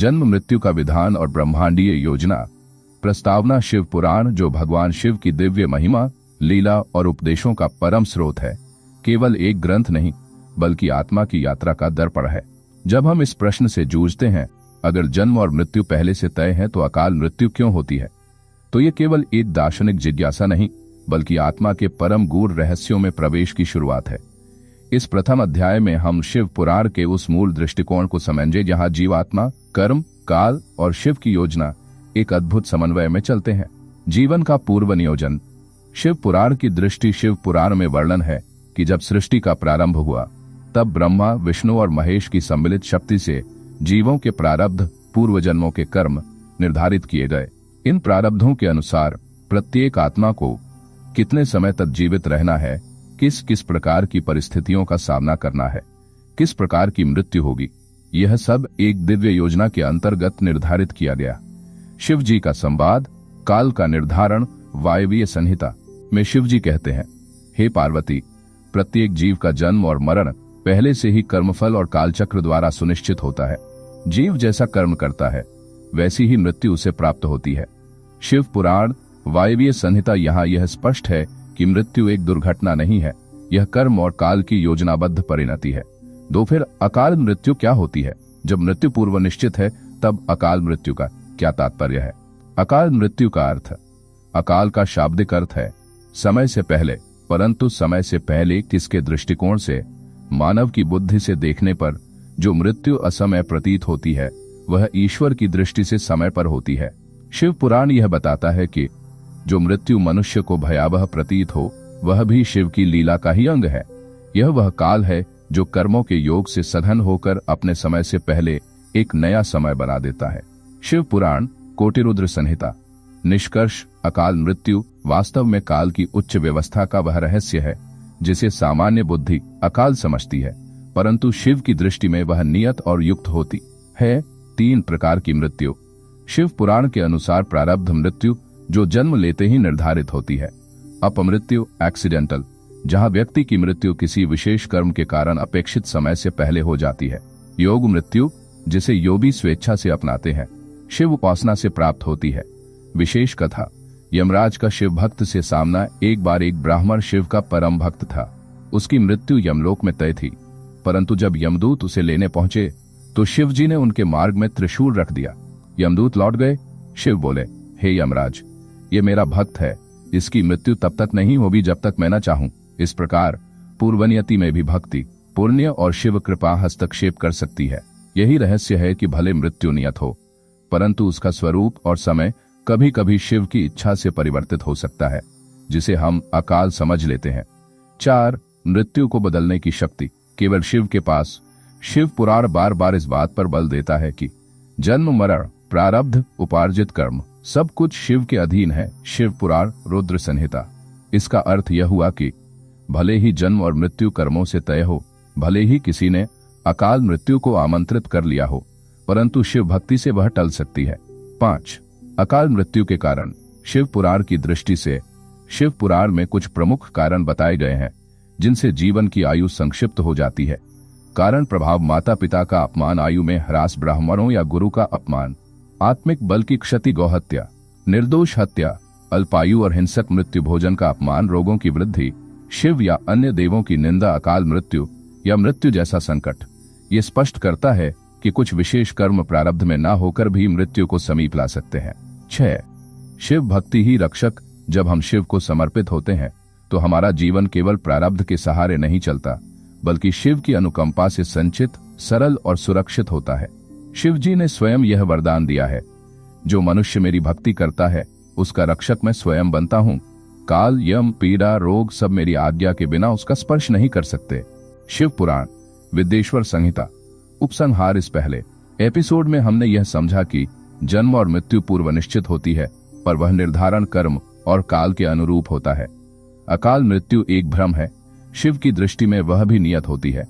जन्म मृत्यु का विधान और ब्रह्मांडीय योजना। प्रस्तावना शिव पुराण, जो भगवान शिव की दिव्य महिमा, लीला और उपदेशों का परम स्रोत है, केवल एक ग्रंथ नहीं बल्कि आत्मा की यात्रा का दर्पण है। जब हम इस प्रश्न से जूझते हैं, अगर जन्म और मृत्यु पहले से तय है तो अकाल मृत्यु क्यों होती है, तो ये केवल एक दार्शनिक जिज्ञासा नहीं बल्कि आत्मा के परम गूढ़ रहस्यों में प्रवेश की शुरुआत है। इस प्रथम अध्याय में हम शिव पुराण के उस मूल दृष्टिकोण को समझेंगे जहां जीवात्मा, कर्म, काल और शिव की योजना एक अद्भुत समन्वय में चलते हैं। जीवन का पूर्व नियोजन। शिव पुराण की दृष्टि। शिव पुराण में वर्णन है कि जब सृष्टि का प्रारंभ हुआ तब ब्रह्मा, विष्णु और महेश की सम्मिलित शक्ति से जीवों के प्रारब्ध, पूर्व जन्मों के कर्म निर्धारित किए गए। इन प्रारब्धों के अनुसार प्रत्येक आत्मा को कितने समय तक जीवित रहना है, किस किस प्रकार की परिस्थितियों का सामना करना है, किस प्रकार की मृत्यु होगी, यह सब एक दिव्य योजना के अंतर्गत निर्धारित किया गया। शिव जी का संवाद। काल का निर्धारण। वायवीय संहिता में शिव जी कहते हैं, हे पार्वती, प्रत्येक जीव का जन्म और मरण पहले से ही कर्मफल और कालचक्र द्वारा सुनिश्चित होता है। जीव जैसा कर्म करता है वैसी ही मृत्यु उसे प्राप्त होती है। शिव पुराण वायवीय संहिता। यहाँ यह स्पष्ट है कि मृत्यु एक दुर्घटना नहीं है, यह कर्म और काल की योजनाबद्ध परिणति है। दो, फिर अकाल मृत्यु क्या होती है? जब मृत्यु पूर्व निश्चित है तब अकाल मृत्यु का क्या तात्पर्य है? अकाल मृत्यु का अर्थ। अकाल का शाब्दिक अर्थ है समय से पहले, परंतु समय से पहले किसके दृष्टिकोण से? मानव की बुद्धि से देखने पर जो मृत्यु असमय प्रतीत होती है वह ईश्वर की दृष्टि से समय पर होती है। शिव पुराण यह बताता है कि जो मृत्यु मनुष्य को भयावह प्रतीत हो वह भी शिव की लीला का ही अंग है। यह वह काल है जो कर्मों के योग से सघन होकर अपने समय से पहले एक नया समय बना देता है। शिव पुराण कोटिरुद्र संहिता। निष्कर्ष, अकाल मृत्यु वास्तव में काल की उच्च व्यवस्था का वह रहस्य है जिसे सामान्य बुद्धि अकाल समझती है, परंतु शिव की दृष्टि में वह नियत और युक्त होती है। 3 प्रकार की मृत्यु। शिव पुराण के अनुसार प्रारब्ध मृत्यु, जो जन्म लेते ही निर्धारित होती है। अपमृत्यु एक्सीडेंटल, जहां व्यक्ति की मृत्यु किसी विशेष कर्म के कारण अपेक्षित समय से पहले हो जाती है। योग मृत्यु, जिसे योगी स्वेच्छा से अपनाते हैं, शिव उपासना से प्राप्त होती है। विशेष कथा। यमराज का शिव भक्त से सामना। एक बार एक ब्राह्मण शिव का परम भक्त था। उसकी मृत्यु यमलोक में तय थी, परंतु जब यमदूत उसे लेने पहुंचे तो शिव जी ने उनके मार्ग में त्रिशूल रख दिया। यमदूत लौट गए। शिव बोले, हे यमराज, ये मेरा भक्त है, इसकी मृत्यु तब तक नहीं होगी जब तक मैं न चाहूं। इस प्रकार पूर्वनियति में भी भक्ति, पुण्य और शिव कृपा हस्तक्षेप कर सकती है। यही रहस्य है कि भले मृत्यु नियत हो, परंतु उसका स्वरूप और समय कभी कभी शिव की इच्छा से परिवर्तित हो सकता है, जिसे हम अकाल समझ लेते हैं। 4, मृत्यु को बदलने की शक्ति केवल शिव के पास। शिव पुराण बार बार इस बात पर बल देता है कि जन्म, मरण, प्रारब्ध, उपार्जित कर्म सब कुछ शिव के अधीन है। शिव पुराण रुद्र संहिता। इसका अर्थ यह हुआ कि भले ही जन्म और मृत्यु कर्मों से तय हो, भले ही किसी ने अकाल मृत्यु को आमंत्रित कर लिया हो, परंतु शिव भक्ति से वह टल सकती है। 5, अकाल मृत्यु के कारण। शिव पुराण की दृष्टि से शिव पुराण में कुछ प्रमुख कारण बताए गए हैं जिनसे जीवन की आयु संक्षिप्त हो जाती है। कारण प्रभाव। माता पिता का अपमान, आयु में ह्रास, ब्राह्मणों या गुरु का अपमान, आत्मिक बल की क्षति, गौहत्या, निर्दोष हत्या, अल्पायु और हिंसक मृत्यु, भोजन का अपमान, रोगों की वृद्धि, शिव या अन्य देवों की निंदा, अकाल मृत्यु या मृत्यु जैसा संकट। ये स्पष्ट करता है कि कुछ विशेष कर्म प्रारब्ध में न होकर भी मृत्यु को समीप ला सकते हैं। 6, शिव भक्ति ही रक्षक। जब हम शिव को समर्पित होते हैं तो हमारा जीवन केवल प्रारब्ध के सहारे नहीं चलता, बल्कि शिव की अनुकंपा से संचित, सरल और सुरक्षित होता है। शिव जी ने स्वयं यह वरदान दिया है, जो मनुष्य मेरी भक्ति करता है उसका रक्षक मैं स्वयं बनता हूँ। काल, यम, पीड़ा, रोग सब मेरी आज्ञा के बिना उसका स्पर्श नहीं कर सकते। शिव पुराण विद्येश्वर संहिता। उपसंहार। इस पहले एपिसोड में हमने यह समझा कि जन्म और मृत्यु पूर्व निश्चित होती है, पर वह निर्धारण कर्म और काल के अनुरूप होता है। अकाल मृत्यु एक भ्रम है, शिव की दृष्टि में वह भी नियत होती है।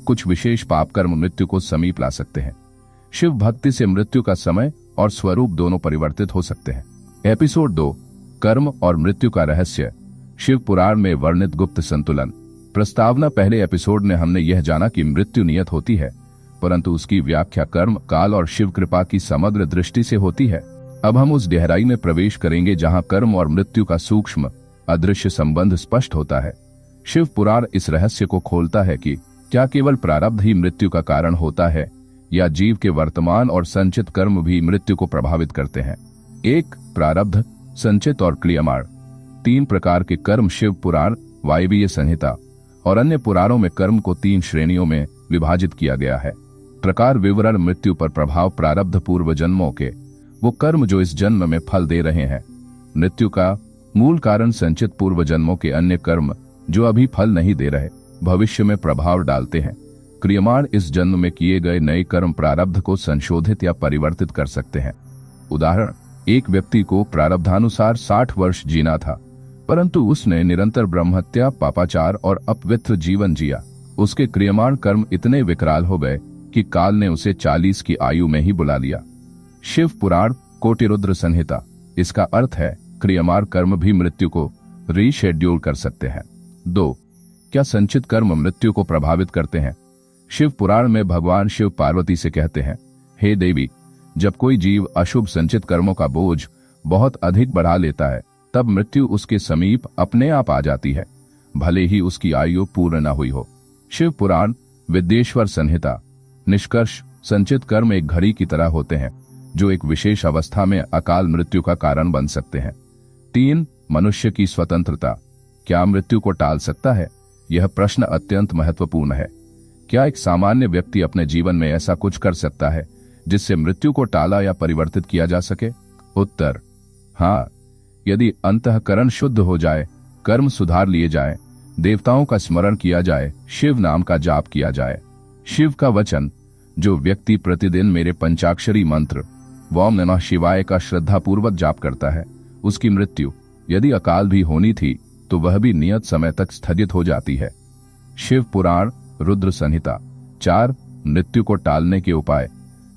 कुछ विशेष पाप कर्म मृत्यु को समीप ला सकते हैं। शिव भक्ति से मृत्यु का समय और स्वरूप दोनों परिवर्तित हो सकते हैं। एपिसोड 2, कर्म और मृत्यु का रहस्य। शिव पुराण में वर्णित गुप्त संतुलन। प्रस्तावना। पहले एपिसोड में हमने यह जाना कि मृत्यु नियत होती है, परंतु उसकी व्याख्या कर्म, काल और शिव कृपा की समग्र दृष्टि से होती है। अब हम उस गहराई में प्रवेश करेंगे जहां कर्म और मृत्यु का सूक्ष्म अदृश्य संबंध स्पष्ट होता है। शिव पुराण इस रहस्य को खोलता है कि क्या केवल प्रारब्ध ही मृत्यु का कारण होता है या जीव के वर्तमान और संचित कर्म भी मृत्यु को प्रभावित करते हैं। एक, प्रारब्ध, संचित और क्रियमाण। 3 प्रकार के कर्म शिव पुराण, वायवीय संहिता और अन्य पुराणों में कर्म को 3 श्रेणियों में विभाजित किया गया है। प्रकार विवरण, मृत्यु पर प्रभाव, प्रारब्ध, पूर्व जन्मों के वो कर्म जो इस जन्म में फल दे रहे हैं। मृत्यु का मूल कारण संचित पूर्व जन्मों के अन्य कर्म जो अभी फल नहीं दे रहे, भविष्य में प्रभाव डालते हैं। क्रियमाण, इस जन्म में किए गए नए कर्म प्रारब्ध को संशोधित या परिवर्तित कर सकते हैं। उदाहरण, एक व्यक्ति को प्रारब्धानुसार 60 वर्ष जीना था, परंतु उसने निरंतर ब्रह्महत्या, पापाचार और अपवित्र जीवन जिया। उसके क्रियमाण कर्म इतने विकराल हो गए कि काल ने उसे 40 की आयु में ही बुला लिया। शिव पुराण, कोटिरुद्र संहिता। इसका अर्थ है क्रियमाण कर्म भी मृत्यु को रीशेड्यूल कर सकते हैं। 2, क्या संचित कर्म मृत्यु को प्रभावित करते हैं? शिव पुराण में भगवान शिव पार्वती से कहते हैं, हे देवी, जब कोई जीव अशुभ संचित कर्मों का बोझ बहुत अधिक बढ़ा लेता है तब मृत्यु उसके समीप अपने आप आ जाती है, भले ही उसकी आयु पूर्ण न हुई हो। शिव पुराण, विद्येश्वर संहिता। निष्कर्ष, संचित कर्म एक घड़ी की तरह होते हैं जो एक विशेष अवस्था में अकाल मृत्यु का कारण बन सकते हैं। 3, मनुष्य की स्वतंत्रता। क्या मृत्यु को टाल सकता है? यह प्रश्न अत्यंत महत्वपूर्ण है। क्या एक सामान्य व्यक्ति अपने जीवन में ऐसा कुछ कर सकता है जिससे मृत्यु को टाला या परिवर्तित किया जा सके? उत्तर, हाँ, यदि अंतःकरण शुद्ध हो जाए, कर्म सुधार लिए जाए, देवताओं का स्मरण किया जाए, शिव नाम का जाप किया जाए। शिव का वचन, जो व्यक्ति प्रतिदिन मेरे पंचाक्षरी मंत्र ओम नमः शिवाय का श्रद्धापूर्वक जाप करता है, उसकी मृत्यु यदि अकाल भी होनी थी तो वह भी नियत समय तक स्थगित हो जाती है। शिव पुराण, रुद्र संहिता। 4, मृत्यु को टालने के उपाय।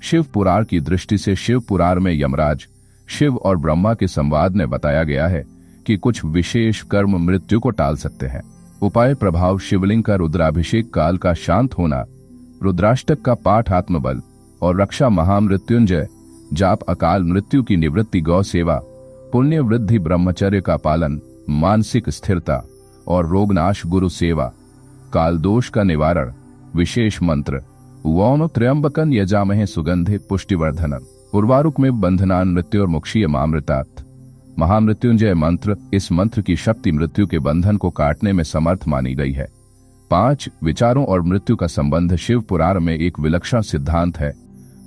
शिव पुराण की दृष्टि से शिव पुराण में यमराज, शिव और ब्रह्मा के संवाद में बताया गया है कि कुछ विशेष कर्म मृत्यु को टाल सकते हैं। उपाय प्रभाव, शिवलिंग का रुद्राभिषेक, काल का शांत होना, रुद्राष्टक का पाठ, आत्मबल और रक्षा, महामृत्युंजय जाप, अकाल मृत्यु की निवृत्ति, गौ सेवा, पुण्य वृद्धि, ब्रह्मचर्य का पालन, मानसिक स्थिरता और रोगनाश, गुरु सेवा, काल दोष का निवारण, विशेष मंत्र ओम त्र्यंबकं यजामहे सुगंधे पुष्टिवर्धनम, उर्वारुक में बंधनान मृत्यु और मुक्षीय मामृतात्, महामृत्युंजय मंत्र। इस मंत्र की शक्ति मृत्यु के बंधन को काटने में समर्थ मानी गई है। 5, विचारों और मृत्यु का संबंध। शिव पुराण में एक विलक्षण सिद्धांत है,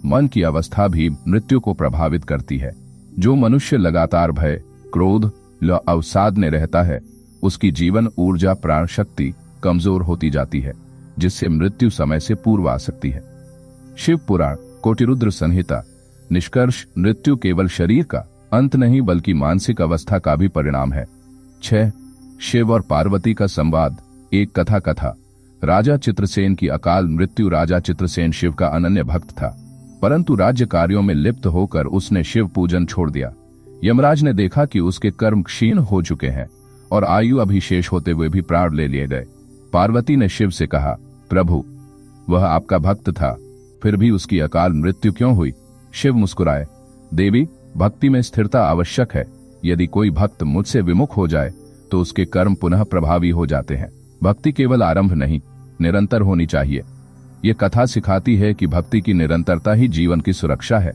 मन की अवस्था भी मृत्यु को प्रभावित करती है। जो मनुष्य लगातार भय, क्रोध व अवसाद में रहता है, उसकी जीवन ऊर्जा, प्राण शक्ति कमजोर होती जाती है, जिससे मृत्यु समय से पूर्व आ सकती है। शिव पुराण, कोटिरुद्र संहिता। निष्कर्ष, मृत्यु केवल शरीर का अंत नहीं बल्कि मानसिक अवस्था का भी परिणाम है। 6, शिव और पार्वती का संवाद। एक कथा। राजा चित्रसेन की अकाल मृत्यु। राजा चित्रसेन शिव का अनन्य भक्त था, परंतु राज्य कार्यों में लिप्त होकर उसने शिव पूजन छोड़ दिया। यमराज ने देखा कि उसके कर्म क्षीण हो चुके हैं और आयु अभिशेष होते हुए भी प्राण ले लिए गए। पार्वती ने शिव से कहा, प्रभु, वह आपका भक्त था, फिर भी उसकी अकाल मृत्यु क्यों हुई? शिव मुस्कुराए, देवी, भक्ति में स्थिरता आवश्यक है। यदि कोई भक्त मुझसे विमुख हो जाए तो उसके कर्म पुनः प्रभावी हो जाते हैं। भक्ति केवल आरंभ नहीं, निरंतर होनी चाहिए। ये कथा सिखाती है कि भक्ति की निरंतरता ही जीवन की सुरक्षा है।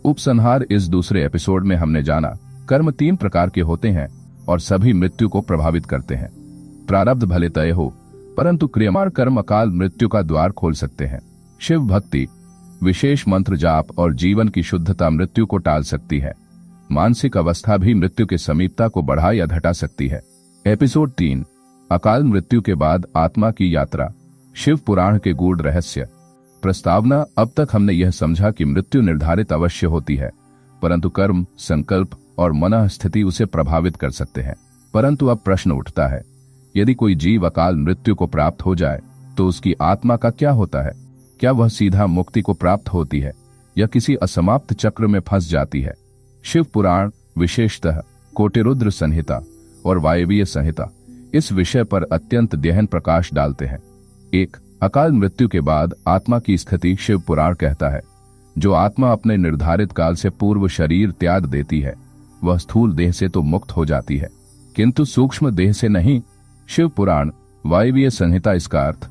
उपसंहार। इस दूसरे एपिसोड में हमने जाना, कर्म 3 प्रकार के होते हैं और सभी मृत्यु को प्रभावित करते हैं। प्रारब्ध भले तय हो, परंतु क्रियमाण कर्म अकाल मृत्यु का द्वार खोल सकते हैं। शिव भक्ति, विशेष मंत्र जाप और जीवन की शुद्धता मृत्यु को टाल सकती है। मानसिक अवस्था भी मृत्यु के समीपता को बढ़ा या घटा सकती है। एपिसोड 3, अकाल मृत्यु के बाद आत्मा की यात्रा। शिव पुराण के गूढ़ रहस्य। प्रस्तावना। अब तक हमने यह समझा कि मृत्यु निर्धारित अवश्य होती है, परंतु कर्म, संकल्प और मन स्थिति उसे प्रभावित कर सकते हैं। परंतु अब प्रश्न उठता है, यदि कोई जीव अकाल मृत्यु को प्राप्त हो जाए तो उसकी आत्मा का क्या होता है? क्या वह सीधा मुक्ति को प्राप्त होती है या किसी असमाप्त चक्र में फंस जाती है? शिव पुराण, विशेषतः कोटिरुद्र संहिता और वायवीय संहिता, इस विषय पर अत्यंत गहन प्रकाश डालते हैं। 1, अकाल मृत्यु के बाद आत्मा की स्थिति शिव पुराण कहता है। जो आत्मा अपने निर्धारित काल से पूर्व शरीर त्याग देती है वह स्थूल देह से तो मुक्त हो जाती है, किंतु सूक्ष्म देह से नहीं। शिव पुराण वायवीय संहिता इसका अर्थ,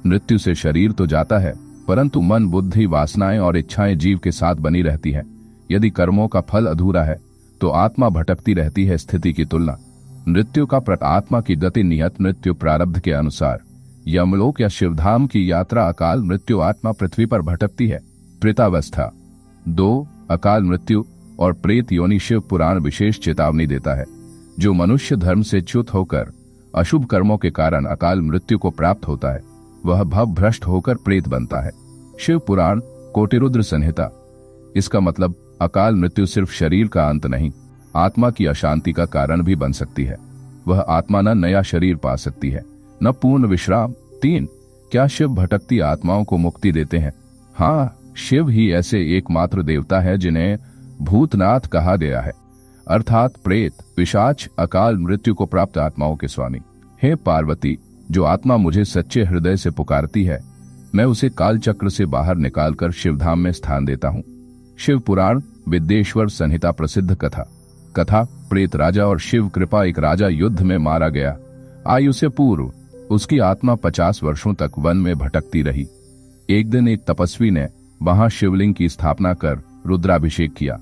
मृत्यु से शरीर तो जाता है परंतु मन, बुद्धि, वासनाएं और इच्छाएं जीव के साथ बनी रहती है। यदि कर्मों का फल अधूरा है तो आत्मा भटकती रहती है। स्थिति की तुलना मृत्यु का आत्मा की गति नियत मृत्यु प्रारब्ध के अनुसार यमलोक या शिवधाम की यात्रा। अकाल मृत्यु आत्मा पृथ्वी पर भटकती है। प्रेतावस्था 2 अकाल मृत्यु और प्रेत योनि शिव पुराण विशेष चेतावनी देता है। जो मनुष्य धर्म से च्युत होकर अशुभ कर्मों के कारण अकाल मृत्यु को प्राप्त होता है वह भव भ्रष्ट होकर प्रेत बनता है। शिव पुराण कोटिरुद्र संहिता। इसका मतलब अकाल मृत्यु सिर्फ शरीर का अंत नहीं, आत्मा की अशांति का कारण भी बन सकती है। वह आत्मा न नया शरीर पा सकती है न पूर्ण विश्राम। 3 क्या शिव भटकती आत्माओं को मुक्ति देते हैं? हाँ, शिव ही ऐसे एकमात्र देवता है जिन्हें भूतनाथ कहा गया है, अर्थात प्रेत, पिशाच, अकाल मृत्यु को प्राप्त आत्माओं के स्वामी। हे पार्वती, जो आत्मा मुझे सच्चे हृदय से पुकारती है मैं उसे काल चक्र से बाहर निकालकर शिवधाम में स्थान देता हूँ। शिव पुराण विद्येश्वर संहिता प्रसिद्ध कथा प्रेत राजा और शिव कृपा। एक राजा युद्ध में मारा गया। आयु से पूर्व उसकी आत्मा 50 वर्षों तक वन में भटकती रही। एक दिन एक तपस्वी ने वहां शिवलिंग की स्थापना कर रुद्राभिषेक किया।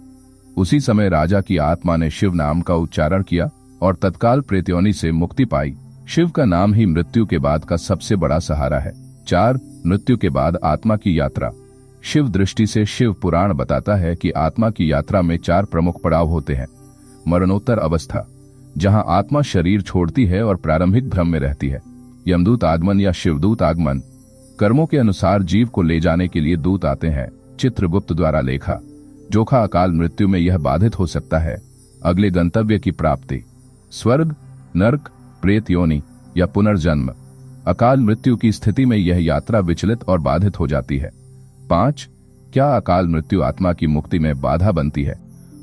उसी समय राजा की आत्मा ने शिव नाम का उच्चारण किया और तत्काल प्रेतयोनि से मुक्ति पाई। शिव का नाम ही मृत्यु के बाद का सबसे बड़ा सहारा है। 4 मृत्यु के बाद आत्मा की यात्रा। शिव दृष्टि से शिव पुराण बताता है कि आत्मा की यात्रा में 4 प्रमुख पड़ाव होते हैं। मरणोत्तर अवस्था, जहां आत्मा शरीर छोड़ती है और प्रारंभिक भ्रम में रहती है। यमदूत आगमन या शिवदूत आगमन, कर्मों के अनुसार जीव को ले जाने के लिए दूत आते हैं। चित्रगुप्त द्वारा लेखा जोखा। अकाल मृत्यु में यह बाधित हो सकता है अगले गंतव्य की प्राप्ति, स्वर्ग, नर्क, प्रेत योनि या पुनर्जन्म। अकाल मृत्यु की स्थिति में यह यात्रा विचलित और बाधित हो जाती है। 5 क्या अकाल मृत्यु आत्मा की मुक्ति में बाधा बनती है?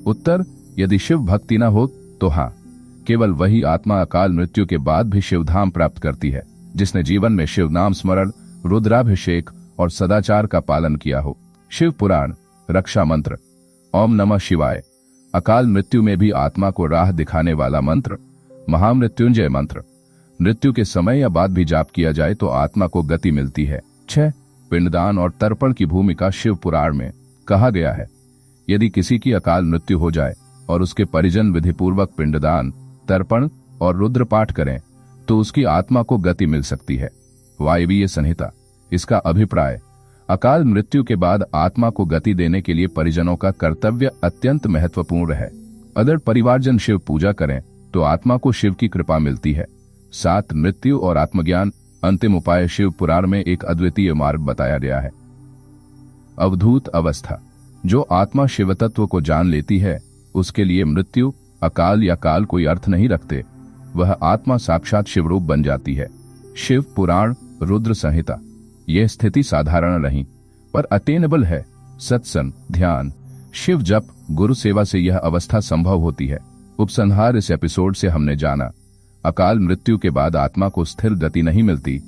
उत्तर, यदि शिव भक्ति न हो तो हाँ, केवल वही आत्मा अकाल मृत्यु के बाद भी शिवधाम प्राप्त करती है जिसने जीवन में शिव नाम स्मरण, रुद्राभिषेक और सदाचार का पालन किया हो। शिव पुराण रक्षा मंत्र ओम नमः शिवाय। अकाल मृत्यु में भी आत्मा को राह दिखाने वाला मंत्र। महामृत्युंजय मंत्र मृत्यु के समय या बाद भी जाप किया जाए तो आत्मा को गति मिलती है। 6 पिंडदान और तर्पण की भूमिका शिव पुराण में कहा गया है। यदि किसी की अकाल मृत्यु हो जाए और उसके परिजन विधिपूर्वक पिंडदान, तर्पण और रुद्र पाठ करें तो उसकी आत्मा को गति मिल सकती है। वायवीय संहिता। इसका अभिप्राय, अकाल मृत्यु के बाद आत्मा को गति देने के लिए परिजनों का कर्तव्य अत्यंत महत्वपूर्ण है। अगर परिवारजन शिव पूजा करें तो आत्मा को शिव की कृपा मिलती है। 7 मृत्यु और आत्मज्ञान अंतिम उपाय। शिव पुराण में एक अद्वितीय मार्ग बताया गया है। अवधूत अवस्था, जो आत्मा शिव तत्व को जान लेती है उसके लिए मृत्यु, अकाल या काल कोई अर्थ नहीं रखते। वह आत्मा साक्षात शिवरूप बन जाती है। शिव पुराण रुद्र संहिता। यह स्थिति साधारण नहीं पर अटेनेबल है। सत्संग, ध्यान, शिव जप, गुरु सेवा से यह अवस्था संभव होती है। उपसंहार। इस एपिसोड से हमने जाना, अकाल मृत्यु के बाद आत्मा को स्थिर गति नहीं मिलती,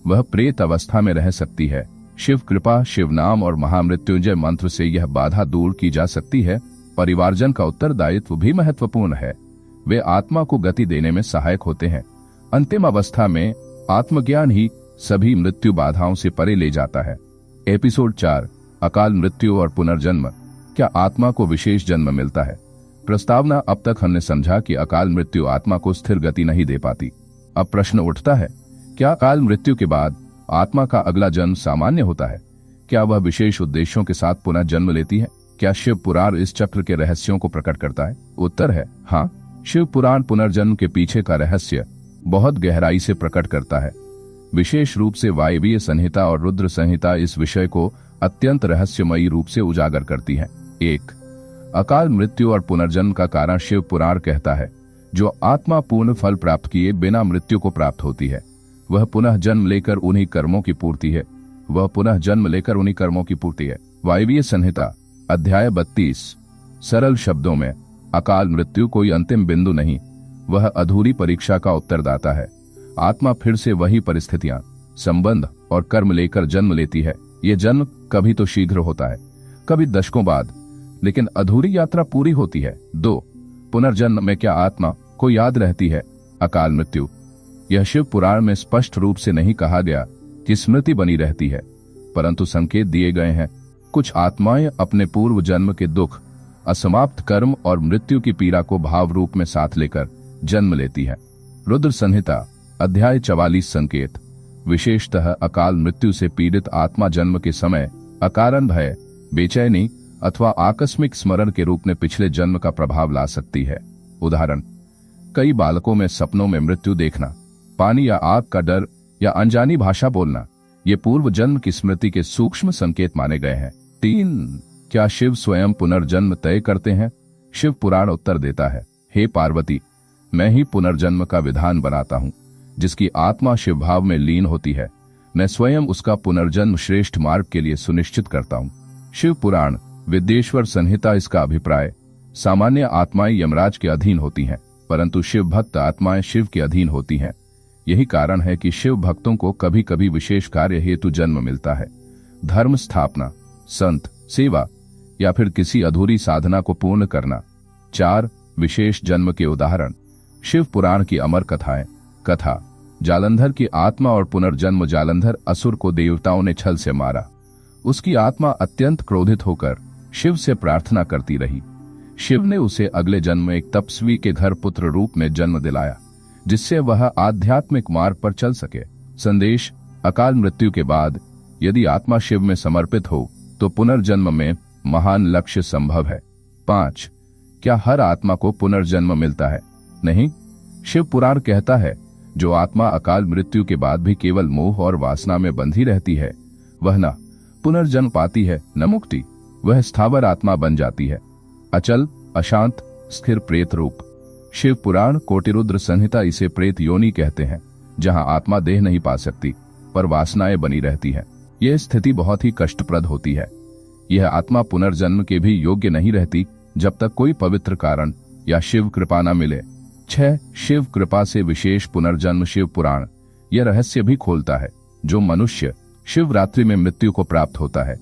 वह प्रेत अवस्था में रह सकती है। शिव कृपा, शिव नाम और महामृत्युंजय मंत्र से यह बाधा दूर की जा सकती है। परिवारजन का उत्तरदायित्व भी महत्वपूर्ण है। वे आत्मा को गति देने में सहायक होते हैं। अंतिम अवस्था में आत्मज्ञान ही सभी मृत्यु बाधाओं से परे ले जाता है। एपिसोड 4 अकाल मृत्यु और पुनर्जन्म। क्या आत्मा को विशेष जन्म मिलता है? प्रस्तावना। अब तक हमने समझा कि अकाल मृत्यु आत्मा को स्थिर गति नहीं दे पाती। अब प्रश्न उठता है, क्या अकाल मृत्यु के बाद आत्मा का अगला जन्म सामान्य होता है? क्या वह विशेष उद्देश्यों के साथ पुनः जन्म लेती है? क्या शिव पुराण इस चक्र के रहस्यों को प्रकट करता है? उत्तर है हाँ। शिव पुराण पुनर्जन्म के पीछे का रहस्य बहुत गहराई से प्रकट करता है। विशेष रूप से वायवीय संहिता और रुद्र संहिता इस विषय को अत्यंत रहस्यमयी रूप से उजागर करती है। 1 अकाल मृत्यु और पुनर्जन्म का कारण शिव पुराण कहता है, जो आत्मा पूर्ण फल प्राप्त किए बिना मृत्यु को प्राप्त होती है वह पुनः जन्म लेकर उन्हीं कर्मों की पूर्ति है। वायवीय संहिता अध्याय 32। सरल शब्दों में, अकाल मृत्यु कोई अंतिम बिंदु नहीं, वह अधूरी परीक्षा का उत्तरदाता है। आत्मा फिर से वही परिस्थितियां, संबंध और कर्म लेकर जन्म लेती है। ये जन्म कभी तो शीघ्र होता है, कभी दशकों बाद, लेकिन अधूरी यात्रा पूरी होती है। 2. पुनर्जन्म में क्या आत्मा को याद रहती है? अकाल मृत्यु। यह शिव पुराण में स्पष्ट रूप से नहीं कहा गया कि स्मृति बनी रहती है, परंतु संकेत दिए गए हैं। कुछ आत्माएं अपने पूर्व जन्म के दुख, असमाप्त कर्म और मृत्यु की पीड़ा को भाव रूप में साथ लेकर जन्म लेती है। रुद्र संहिता अध्याय 44 संकेत। विशेषतः अकाल मृत्यु से पीड़ित आत्मा जन्म के समय अकारण भय, बेचैनी अथवा आकस्मिक स्मरण के रूप में पिछले जन्म का प्रभाव ला सकती है। उदाहरण, कई बालकों में सपनों में मृत्यु देखना, पानी या आग का डर या अनजानी भाषा बोलना, ये पूर्व जन्म की स्मृति के सूक्ष्म संकेत माने गए हैं। 3. क्या शिव स्वयं पुनर्जन्म तय करते हैं? शिव पुराण उत्तर देता है, हे पार्वती, मैं ही पुनर्जन्म का विधान बनाता हूँ। जिसकी आत्मा शिव भाव में लीन होती है, मैं स्वयं उसका पुनर्जन्म श्रेष्ठ मार्ग के लिए सुनिश्चित करता हूँ। शिव पुराण विद्येश्वर संहिता इसका अभिप्राय, सामान्य आत्माएं यमराज के अधीन होती हैं, परंतु शिव भक्त आत्माएं शिव के अधीन होती हैं। यही कारण है कि शिव भक्तों को कभी कभी विशेष कार्य हेतु जन्म मिलता है। धर्म स्थापना, संत सेवा या फिर किसी अधूरी साधना को पूर्ण करना। 4. विशेष जन्म के उदाहरण। शिव पुराण की अमर कथाएं। कथा, जालंधर की आत्मा और पुनर्जन्म। जालंधर असुर को देवताओं ने छल से मारा। उसकी आत्मा अत्यंत क्रोधित होकर शिव से प्रार्थना करती रही। शिव ने उसे अगले जन्म में एक तपस्वी के घर पुत्र रूप में जन्म दिलाया, जिससे वह आध्यात्मिक मार्ग पर चल सके। संदेश, अकाल मृत्यु के बाद यदि आत्मा शिव में समर्पित हो तो पुनर्जन्म में महान लक्ष्य संभव है। 5. क्या हर आत्मा को पुनर्जन्म मिलता है? नहीं। शिव पुराण कहता है, जो आत्मा अकाल मृत्यु के बाद भी केवल मोह और वासना में बंधी रहती है, वह न पुनर्जन्म पाती है न मुक्ति। वह स्थावर आत्मा बन जाती है, अचल, अशांत, स्थिर प्रेत रूप। शिव पुराण कोटिरुद्र संहिता इसे प्रेत योनि कहते हैं, जहां आत्मा देह नहीं पा सकती पर वासनाएं बनी रहती हैं। यह स्थिति बहुत ही कष्टप्रद होती है। यह आत्मा पुनर्जन्म के भी योग्य नहीं रहती जब तक कोई पवित्र कारण या शिव कृपा न मिले। 6. शिव कृपा से विशेष पुनर्जन्म। शिव पुराण यह रहस्य भी खोलता है, जो मनुष्य शिवरात्रि में मृत्यु को प्राप्त होता है,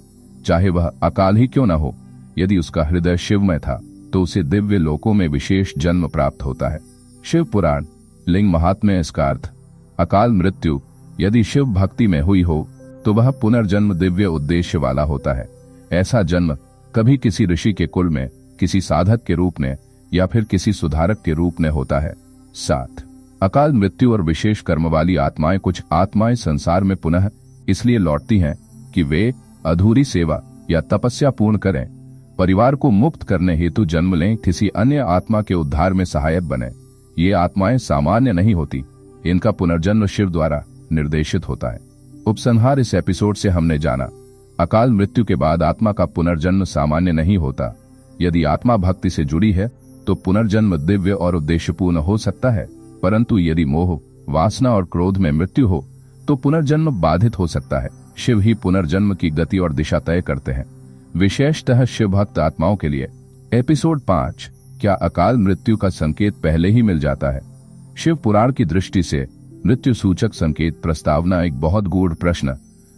चाहे वह अकाल ही क्यों न हो, यदि उसका हृदय शिवमय था तो उसे दिव्य लोकों में विशेष जन्म प्राप्त होता है। शिव पुराण लिंग महात्म्य। इसका अर्थ, अकाल मृत्यु यदि शिव भक्ति में हुई हो तो वह पुनर्जन्म दिव्य उद्देश्य वाला होता है। ऐसा जन्म कभी किसी ऋषि के कुल में, किसी साधक के रूप में या फिर किसी सुधारक के रूप में होता है। 7. अकाल मृत्यु और विशेष कर्म वाली आत्माएं। कुछ आत्माएं संसार में पुनः इसलिए लौटती हैं कि वे अधूरी सेवा या तपस्या पूर्ण करें, परिवार को मुक्त करने हेतु जन्म लें, किसी अन्य आत्मा के उद्धार में सहायक बने। ये आत्माएं सामान्य नहीं होती, इनका पुनर्जन्म शिव द्वारा निर्देशित होता है। उपसंहार। इस एपिसोड से हमने जाना, अकाल मृत्यु के बाद आत्मा का पुनर्जन्म सामान्य नहीं होता। यदि आत्मा भक्ति से जुड़ी है तो पुनर्जन्म दिव्य और उद्देश्यपूर्ण हो सकता है, परंतु यदि मोह, वासना और क्रोध में मृत्यु हो तो पुनर्जन्म बाधित हो सकता है। शिव ही पुनर्जन्म की गति और दिशा तय करते हैं, विशेषतः शिव भक्त आत्माओं के लिए। एपिसोड 5। क्या अकाल मृत्यु का संकेत पहले ही मिल जाता है? शिव पुराण की दृष्टि से मृत्यु सूचक संकेत प्रस्तावना एक बहुत गूढ़ प्रश्न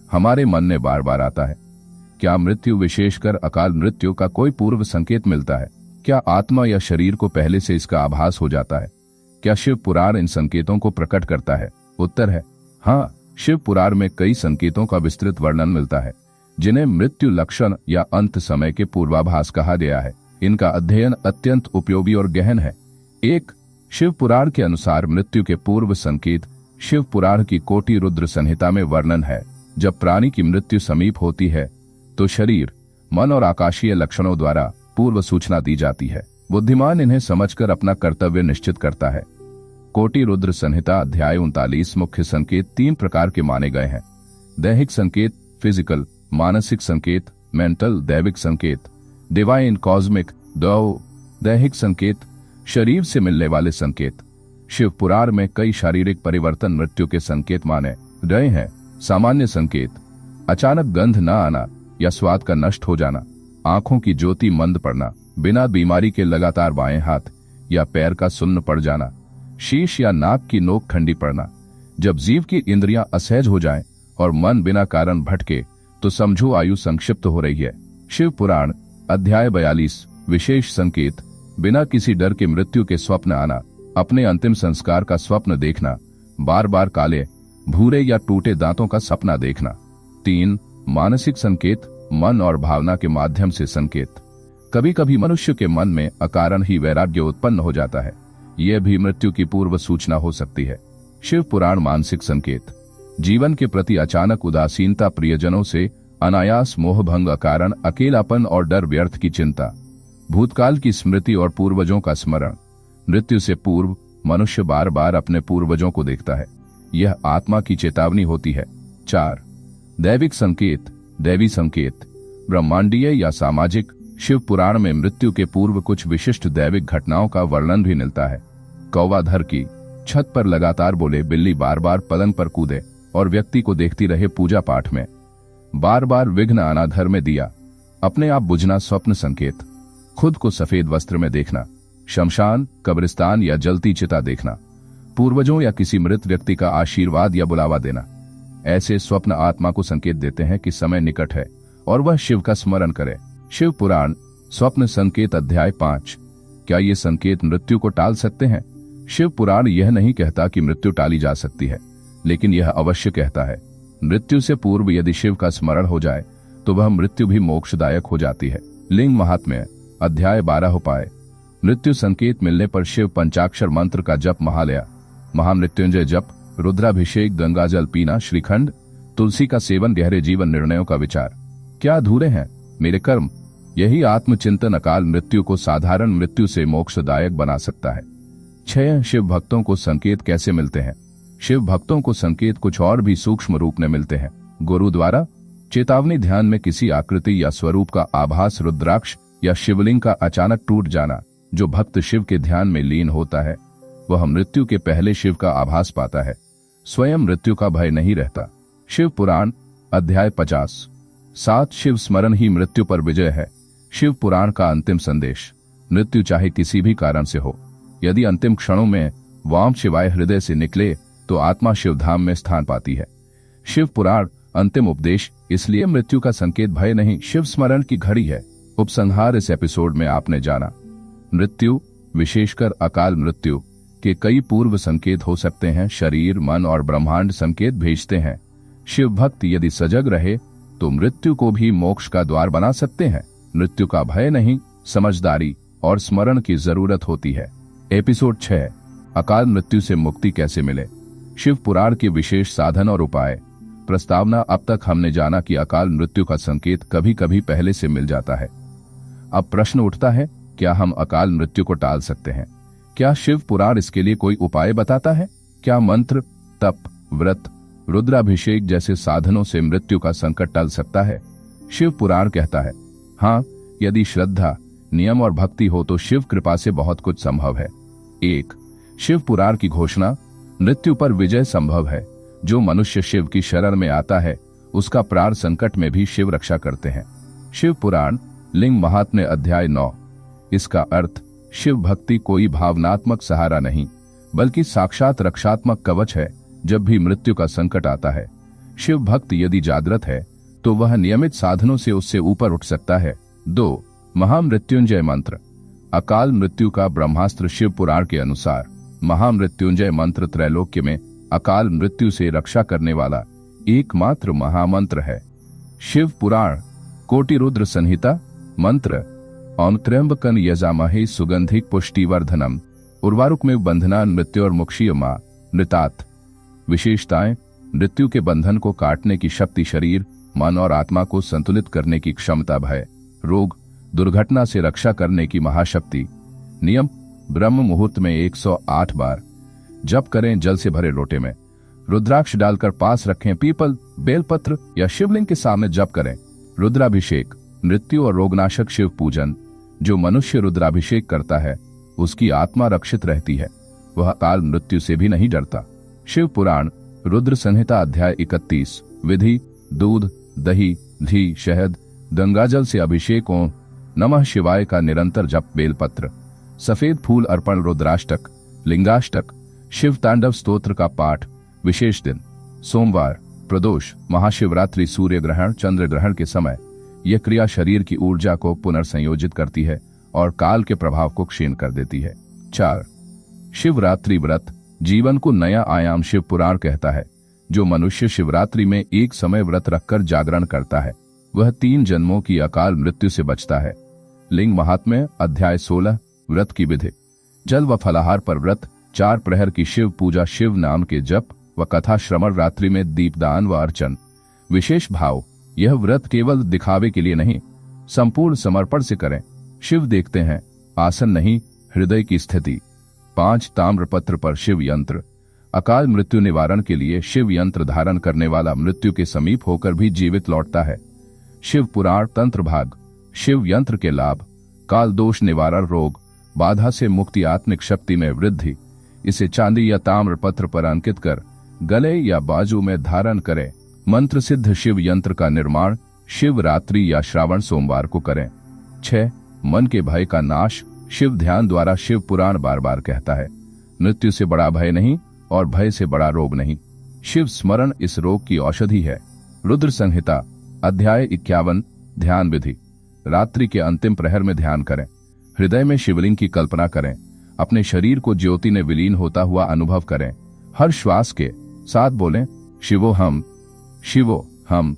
हमारे मन में बार बार आता है। क्या मृत्यु, विशेषकर अकाल मृत्यु का कोई पूर्व संकेत मिलता है? क्या आत्मा या शरीर को पहले से इसका आभास हो जाता है? क्या शिव पुराण इन संकेतों को प्रकट करता है? उत्तर है हाँ। शिव पुराण में कई संकेतों का विस्तृत वर्णन मिलता है, जिन्हें मृत्यु लक्षण या अंत समय के पूर्वाभास कहा गया है। इनका अध्ययन अत्यंत उपयोगी और गहन है। 1. शिव पुराण के अनुसार मृत्यु के पूर्व संकेत। शिव पुराण की कोटि रुद्र संहिता में वर्णन है, जब प्राणी की मृत्यु समीप होती है तो शरीर, मन और आकाशीय लक्षणों द्वारा पूर्व सूचना दी जाती है। बुद्धिमान इन्हें समझकर अपना कर्तव्य निश्चित करता है। कोटि रुद्र संहिता अध्याय 39। मुख्य संकेत 3 प्रकार के माने गए हैं। दैहिक संकेत, फिजिकल, मानसिक संकेत, मेंटल, दैविक संकेत, डिवाइन, कॉस्मिक। 2. दैहिक संकेत, शरीर से मिलने वाले संकेत। शिव पुराण में कई शारीरिक परिवर्तन मृत्यु के संकेत माने गए हैं। सामान्य संकेत, अचानक गंध न आना या स्वाद का नष्ट हो जाना, आंखों की ज्योति मंद पड़ना, बिना बीमारी के लगातार बाएं हाथ या पैर का सुन्न पड़ जाना, शीश या नाक की नोक ठंडी पड़ना, जब जीव की इंद्रियां असहज हो जाएं और मन बिना कारण भटके तो समझो आयु संक्षिप्त हो रही है। शिव पुराण अध्याय 42 विशेष संकेत। बिना किसी डर के मृत्यु के स्वप्न आना, अपने अंतिम संस्कार का स्वप्न देखना, बार बार काले, भूरे या टूटे दांतों का सपना देखना। 3 मानसिक संकेत, मन और भावना के माध्यम से संकेत। कभी कभी मनुष्य के मन में अकारण ही वैराग्य उत्पन्न हो जाता है, यह भी मृत्यु की पूर्व सूचना हो सकती है। शिव पुराण मानसिक संकेत। जीवन के प्रति अचानक उदासीनता, प्रियजनों से अनायास मोहभंग, अकारण अकेलापन और डर, व्यर्थ की चिंता, भूतकाल की स्मृति और पूर्वजों का स्मरण। मृत्यु से पूर्व मनुष्य बार बार अपने पूर्वजों को देखता है, यह आत्मा की चेतावनी होती है। 4 दैविक संकेत, दैवी संकेत, ब्रह्मांडीय या सामाजिक। शिव पुराण में मृत्यु के पूर्व कुछ विशिष्ट दैविक घटनाओं का वर्णन भी मिलता है। कौवा धर की छत पर लगातार बोले, बिल्ली बार बार पलंग पर कूदे और व्यक्ति को देखती रहे पूजा पाठ में। बार बार विघ्न आना, घर में दिया अपने आप बुझना, स्वप्न संकेत। खुद को सफेद वस्त्र में देखना, शमशान, कब्रिस्तान या जलती चिता देखना, पूर्वजों या किसी मृत व्यक्ति का आशीर्वाद या बुलावा देना। ऐसे स्वप्न आत्मा को संकेत देते हैं कि समय निकट है और वह शिव का स्मरण करे। शिव पुराण स्वप्न संकेत अध्याय 5। क्या ये संकेत मृत्यु को टाल सकते हैं? शिव पुराण यह नहीं कहता कि मृत्यु टाली जा सकती है, लेकिन यह अवश्य कहता है मृत्यु से पूर्व यदि शिव का स्मरण हो जाए तो वह मृत्यु भी मोक्षदायक हो जाती है। लिंग महात्म्य अध्याय 12 उपाय। मृत्यु संकेत मिलने पर शिव पंचाक्षर मंत्र का जप, महालया, महामृत्युंजय जप, रुद्राभिषेक, गंगाजल पीना, श्रीखंड, तुलसी का सेवन, गहरे जीवन निर्णयों का विचार। क्या अधूरे हैं मेरे कर्म? यही आत्मचिंतन अकाल मृत्यु को साधारण मृत्यु से मोक्षदायक बना सकता है। 6 शिव भक्तों को संकेत कैसे मिलते हैं? शिव भक्तों को संकेत कुछ और भी सूक्ष्म रूप में मिलते हैं। गुरु द्वारा चेतावनी, ध्यान में किसी आकृति या स्वरूप का आभास, रुद्राक्ष या शिवलिंग का अचानक टूट जाना। जो भक्त शिव के ध्यान में लीन होता है वह मृत्यु के पहले शिव का आभास पाता है, स्वयं मृत्यु का भय नहीं रहता। शिव पुराण अध्याय 50। 7 शिव स्मरण ही मृत्यु पर विजय है। शिव पुराण का अंतिम संदेश। मृत्यु चाहे किसी भी कारण से हो, यदि अंतिम क्षणों में वाम शिवाय हृदय से निकले तो आत्मा शिवधाम में स्थान पाती है। शिव पुराण अंतिम उपदेश। इसलिए मृत्यु का संकेत भय नहीं, शिव स्मरण की घड़ी है। उपसंहार। इस एपिसोड में आपने जाना मृत्यु, विशेषकर अकाल मृत्यु के कई पूर्व संकेत हो सकते हैं। शरीर, मन और ब्रह्मांड संकेत भेजते हैं। शिव भक्त यदि सजग रहे तो मृत्यु को भी मोक्ष का द्वार बना सकते हैं। मृत्यु का भय नहीं, समझदारी और स्मरण की जरूरत होती है। एपिसोड 6 अकाल मृत्यु से मुक्ति कैसे मिले? शिव पुराण के विशेष साधन और उपाय। प्रस्तावना। अब तक हमने जाना कि अकाल मृत्यु का संकेत कभी कभी पहले से मिल जाता है। अब प्रश्न उठता है, क्या हम अकाल मृत्यु को टाल सकते हैं? क्या शिव पुराण इसके लिए कोई उपाय बताता है? क्या मंत्र, तप, व्रत, रुद्राभिषेक जैसे साधनों से मृत्यु का संकट टल सकता है? शिव पुराण कहता है हाँ, यदि श्रद्धा, नियम और भक्ति हो तो शिव कृपा से बहुत कुछ संभव है। 1 शिव पुराण की घोषणा। मृत्यु पर विजय संभव है। जो मनुष्य शिव की शरण में आता है उसका प्राण संकट में भी शिव रक्षा करते हैं। शिव पुराण लिंग महात्म्य अध्याय 9। इसका अर्थ शिव भक्ति कोई भावनात्मक सहारा नहीं बल्कि साक्षात रक्षात्मक कवच है। जब भी मृत्यु का संकट आता है, शिव भक्त यदि जागृत है तो वह नियमित साधनों से उससे ऊपर उठ सकता है। 2 महामृत्युंजय मंत्र। अकाल मृत्यु का ब्रह्मास्त्र। शिव पुराण के अनुसार महामृत्युंजय मंत्र त्रैलोक्य में अकाल मृत्यु से रक्षा करने वाला एकमात्र महामंत्र है। शिव पुराण कोटि रुद्र संहिता मंत्र। ओम त्र्यंबकं यजामहे सुगंधिक पुष्टिवर्धनम उर्वारुक में बंधना मृत्यु और मुक्षीय मां मृतात। विशेषताएं। मृत्यु के बंधन को काटने की शक्ति, शरीर, मन और आत्मा को संतुलित करने की क्षमता, भय, रोग, दुर्घटना से रक्षा करने की महाशक्ति। नियम। ब्रह्म मुहूर्त में 108 बार जप करें। जल से भरे लोटे में रुद्राक्ष डालकर पास रखें। पीपल, बेलपत्र या शिवलिंग के सामने जप करें। रुद्राभिषेक। मृत्यु और रोगनाशक शिव पूजन। जो मनुष्य रुद्राभिषेक करता है उसकी आत्मा रक्षित रहती है, वह अकाल मृत्यु से भी नहीं डरता। शिव पुराण रुद्र संहिता अध्याय 31। विधि। दूध, दही, घी, शहद, गंगाजल से अभिषेक। ओम नमः शिवाय का निरंतर जप। बेलपत्र, सफेद फूल अर्पण। रुद्राष्टक, लिंगाष्टक, शिव तांडव स्तोत्र का पाठ। विशेष दिन सोमवार, प्रदोष, महाशिवरात्रि, सूर्य ग्रहण, चंद्र ग्रहण के समय यह क्रिया शरीर की ऊर्जा को पुनर्संयोजित करती है और काल के प्रभाव को क्षीण कर देती है। 4. शिवरात्रि व्रत जीवन को नया आयाम शिव पुराण कहता है। जो मनुष्य शिवरात्रि में एक समय व्रत रखकर जागरण करता है वह 3 जन्मों की अकाल मृत्यु से बचता है। लिंग महात्म्य अध्याय 16। व्रत की विधि। जल व फलाहार पर व्रत, 4 प्रहर की शिव पूजा, शिव नाम के जप व कथा श्रवण, रात्रि में दीपदान व अर्चन। विशेष भाव, यह व्रत केवल दिखावे के लिए नहीं, संपूर्ण समर्पण से करें। शिव देखते हैं, आसन नहीं, हृदय की स्थिति। 5 ताम्रपत्र पर शिव यंत्र। अकाल मृत्यु निवारण के लिए शिव यंत्र धारण करने वाला मृत्यु के समीप होकर भी जीवित लौटता है। शिव पुराण तंत्र भाग। शिव यंत्र के लाभ। काल दोष निवारण, रोग बाधा से मुक्ति, आत्मिक शक्ति में वृद्धि। इसे चांदी या ताम्रपत्र पर अंकित कर गले या बाजू में धारण करें। मंत्र सिद्ध शिव यंत्र का निर्माण शिवरात्रि या श्रावण सोमवार को करें। 6. मन के भय का नाश। शिव ध्यान द्वारा शिव पुराण बार बार कहता है, मृत्यु से बड़ा भय नहीं और भय से बड़ा रोग नहीं। शिव स्मरण इस रोग की औषधि है। रुद्र संहिता अध्याय 51। ध्यान विधि। रात्रि के अंतिम प्रहर में ध्यान करें। हृदय में शिवलिंग की कल्पना करें। अपने शरीर को ज्योति में विलीन होता हुआ अनुभव करें। हर श्वास के साथ बोलें, शिवो हम, शिवो हम।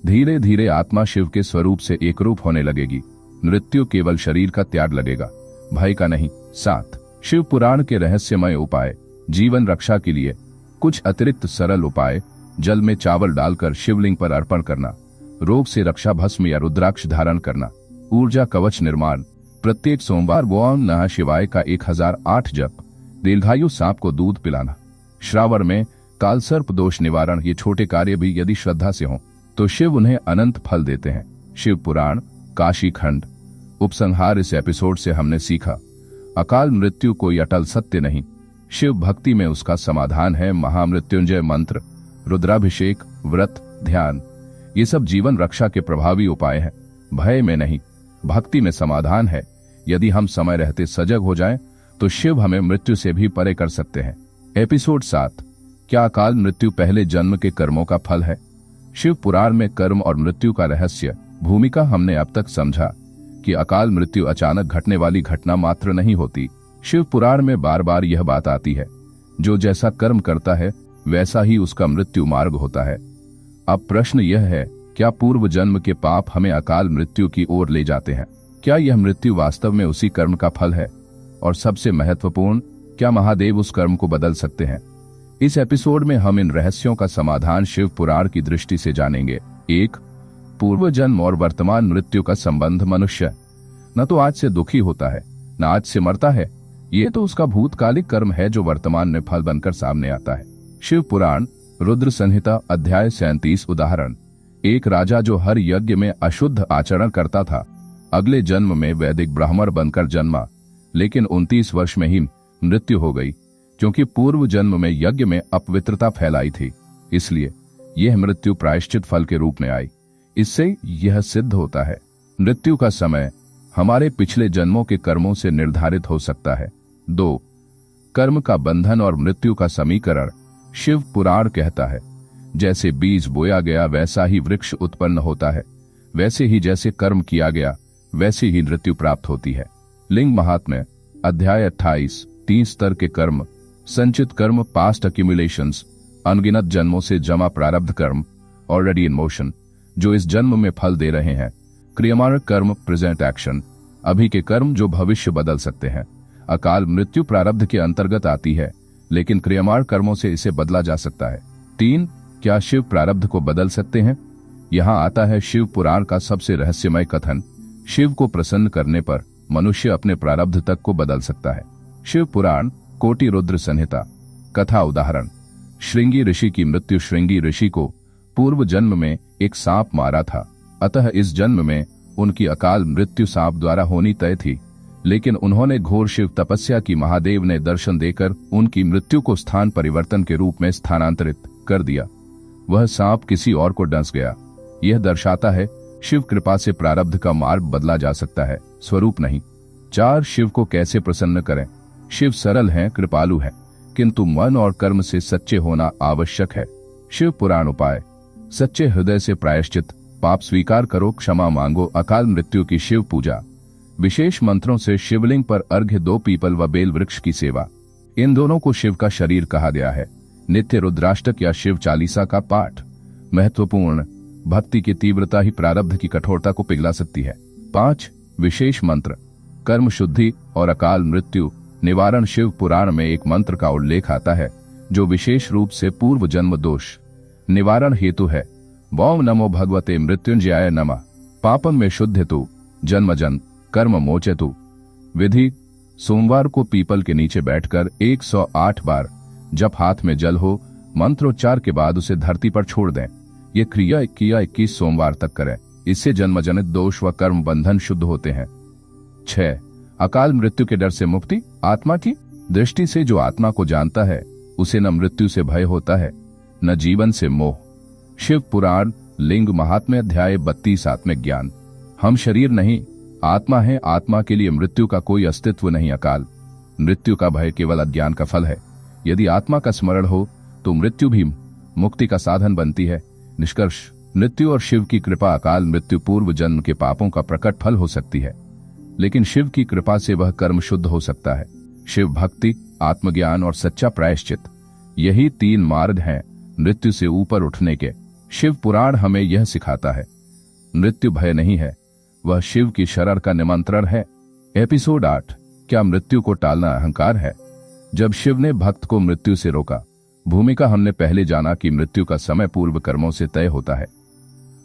धीरे धीरे आत्मा शिव के स्वरूप से एकरूप होने लगेगी। मृत्यु केवल शरीर का त्याग लगेगा, भय का नहीं। 7. शिव पुराण के रहस्यमय उपाय। जीवन रक्षा के लिए कुछ अतिरिक्त सरल उपाय। जल में चावल डालकर शिवलिंग पर अर्पण करना। रोग से रक्षा भस्म या रुद्राक्ष धारण करना। ऊर्जा कवच निर्माण। प्रत्येक सोमवार ओम नमः शिवाय का 1008 जप। दीर्घायु सांप को दूध पिलाना। श्रावण में काल सर्प दोष निवारण। ये छोटे कार्य भी यदि श्रद्धा से हों तो शिव उन्हें अनंत फल देते हैं। शिव पुराण काशी खंड। उपसंहार। इस एपिसोड से हमने सीखा, अकाल मृत्यु कोई अटल सत्य नहीं, शिव भक्ति में उसका समाधान है। महामृत्युंजय मंत्र, रुद्राभिषेक, व्रत, ध्यान, ये सब जीवन रक्षा के प्रभावी उपाय हैं। भय में नहीं, भक्ति में समाधान है। यदि हम समय रहते सजग हो जाएं, तो शिव हमें मृत्यु से भी परे कर सकते हैं। एपिसोड 7। क्या अकाल मृत्यु पहले जन्म के कर्मों का फल है? शिव पुराण में कर्म और मृत्यु का रहस्य भूमिका हमने अब तक समझा कि अकाल मृत्यु अचानक घटने वाली घटना मात्र नहीं होती। शिव पुराण में बार बार यह बात आती है, जो जैसा कर्म करता है वैसा ही उसका मृत्यु मार्ग होता है। अब प्रश्न यह है, क्या पूर्व जन्म के पाप हमें अकाल मृत्यु की ओर ले जाते हैं? क्या यह मृत्यु वास्तव में उसी कर्म का फल है? और सबसे महत्वपूर्ण, क्या महादेव उस कर्म को बदल सकते हैं? इस एपिसोड में हम इन रहस्यों का समाधान शिव पुराण की दृष्टि से जानेंगे। 1. पूर्व जन्म और वर्तमान मृत्यु का संबंध। मनुष्य न तो आज से दुखी होता है, न आज से मरता है। ये तो उसका भूतकालिक कर्म है जो वर्तमान में फल बनकर सामने आता है। शिव पुराण रुद्र संहिता अध्याय 37। उदाहरण, एक राजा जो हर यज्ञ में अशुद्ध आचरण करता था, अगले जन्म में वैदिक ब्राह्मण बनकर जन्मा, लेकिन 29 वर्ष में ही मृत्यु हो गई, क्योंकि पूर्व जन्म में यज्ञ में अपवित्रता फैलाई थी। इसलिए यह मृत्यु प्रायश्चित फल के रूप में आई। इससे यह सिद्ध होता है, मृत्यु का समय हमारे पिछले जन्मों के कर्मों से निर्धारित हो सकता है। 2. कर्म का बंधन और मृत्यु का समीकरण। शिव पुराण कहता है, जैसे बीज बोया गया वैसा ही वृक्ष उत्पन्न होता है, वैसे ही जैसे कर्म किया गया वैसे ही मृत्यु प्राप्त होती है। लिंग महात्म्य अध्याय 28। 3 स्तर के कर्म। संचित कर्म, पास्ट अक्यूमुलेशंस, अनगिनत जन्मों से जमा प्रारब्ध कर्म, ऑलरेडी इन मोशन, जो इस जन्म में फल दे रहे हैं। क्रियमाण कर्म, प्रेजेंट एक्शन, अभी के कर्म जो भविष्य बदल सकते हैं। अकाल मृत्यु प्रारब्ध के अंतर्गत आती है, लेकिन क्रियमाण कर्मों से इसे बदला जा सकता है। 3. क्या शिव प्रारब्ध को बदल सकते हैं? यहाँ आता है शिव पुराण का सबसे रहस्यमय कथन। शिव को प्रसन्न करने पर मनुष्य अपने प्रारब्ध तक को बदल सकता है। शिव पुराण कोटि रुद्र संहिता। कथा उदाहरण, श्रृंगी ऋषि की मृत्यु। श्रृंगी ऋषि को पूर्व जन्म में एक सांप मारा था, अतः इस जन्म में उनकी अकाल मृत्यु सांप द्वारा होनी तय थी, लेकिन उन्होंने घोर शिव तपस्या की। महादेव ने दर्शन देकर उनकी मृत्यु को स्थान परिवर्तन के रूप में स्थानांतरित कर दिया। वह सांप किसी और को डंस गया। यह दर्शाता है शिव कृपा से प्रारब्ध का मार्ग बदला जा सकता है, स्वरूप नहीं। 4. शिव को कैसे प्रसन्न करें? शिव सरल हैं, कृपालु हैं, किंतु मन और कर्म से सच्चे होना आवश्यक है। शिव पुराण उपाय। सच्चे हृदय से प्रायश्चित, पाप स्वीकार करो, क्षमा मांगो, अकाल मृत्यु की शिव पूजा, विशेष मंत्रों से शिवलिंग पर अर्घ्य, 2 पीपल व बेल वृक्ष की सेवा। इन दोनों को शिव का शरीर कहा गया है। नित्य रुद्राष्टक या शिव चालीसा का पाठ। महत्वपूर्ण, भक्ति की तीव्रता ही प्रारब्ध की कठोरता को पिघला सकती है। 5 विशेष मंत्र, कर्म शुद्धि और अकाल मृत्यु निवारण। शिव पुराण में एक मंत्र का उल्लेख आता है जो विशेष रूप से पूर्व जन्म दोष निवारण हेतु है। ओम नमो भगवते मृत्युंजयाय नमः। पापम में शुद्धेतु जन्मजन कर्म मोचेतु। विधि, सोमवार को पीपल के नीचे बैठकर 108 बार जब हाथ में जल हो मंत्रोच्चार के बाद उसे धरती पर छोड़ दें। ये क्रिया 21 सोमवार तक करें। इससे जन्मजनित दोष व कर्म बंधन शुद्ध होते हैं। 6 अकाल मृत्यु के डर से मुक्ति। आत्मा की दृष्टि से जो आत्मा को जानता है उसे न मृत्यु से भय होता है न जीवन से मोह। शिव पुराण लिंग महात्म्य अध्याय 32 आत्मिक ज्ञान। हम शरीर नहीं आत्मा है। आत्मा के लिए मृत्यु का कोई अस्तित्व नहीं। अकाल मृत्यु का भय केवल अज्ञान का फल है। यदि आत्मा का स्मरण हो तो मृत्यु भी मुक्ति का साधन बनती है। निष्कर्ष, मृत्यु और शिव की कृपा। अकाल मृत्यु पूर्व जन्म के पापों का प्रकट फल हो सकती है, लेकिन शिव की कृपा से वह कर्म शुद्ध हो सकता है। शिव भक्ति, आत्मज्ञान और सच्चा प्रायश्चित, यही 3 मार्ग हैं मृत्यु से ऊपर उठने के। शिव पुराण हमें यह सिखाता है मृत्यु भय नहीं है, वह शिव की शरण का निमंत्रण है। एपिसोड 8, क्या मृत्यु को टालना अहंकार है? जब शिव ने भक्त को मृत्यु से रोका। भूमिका, हमने पहले जाना कि मृत्यु का समय पूर्व कर्मों से तय होता है,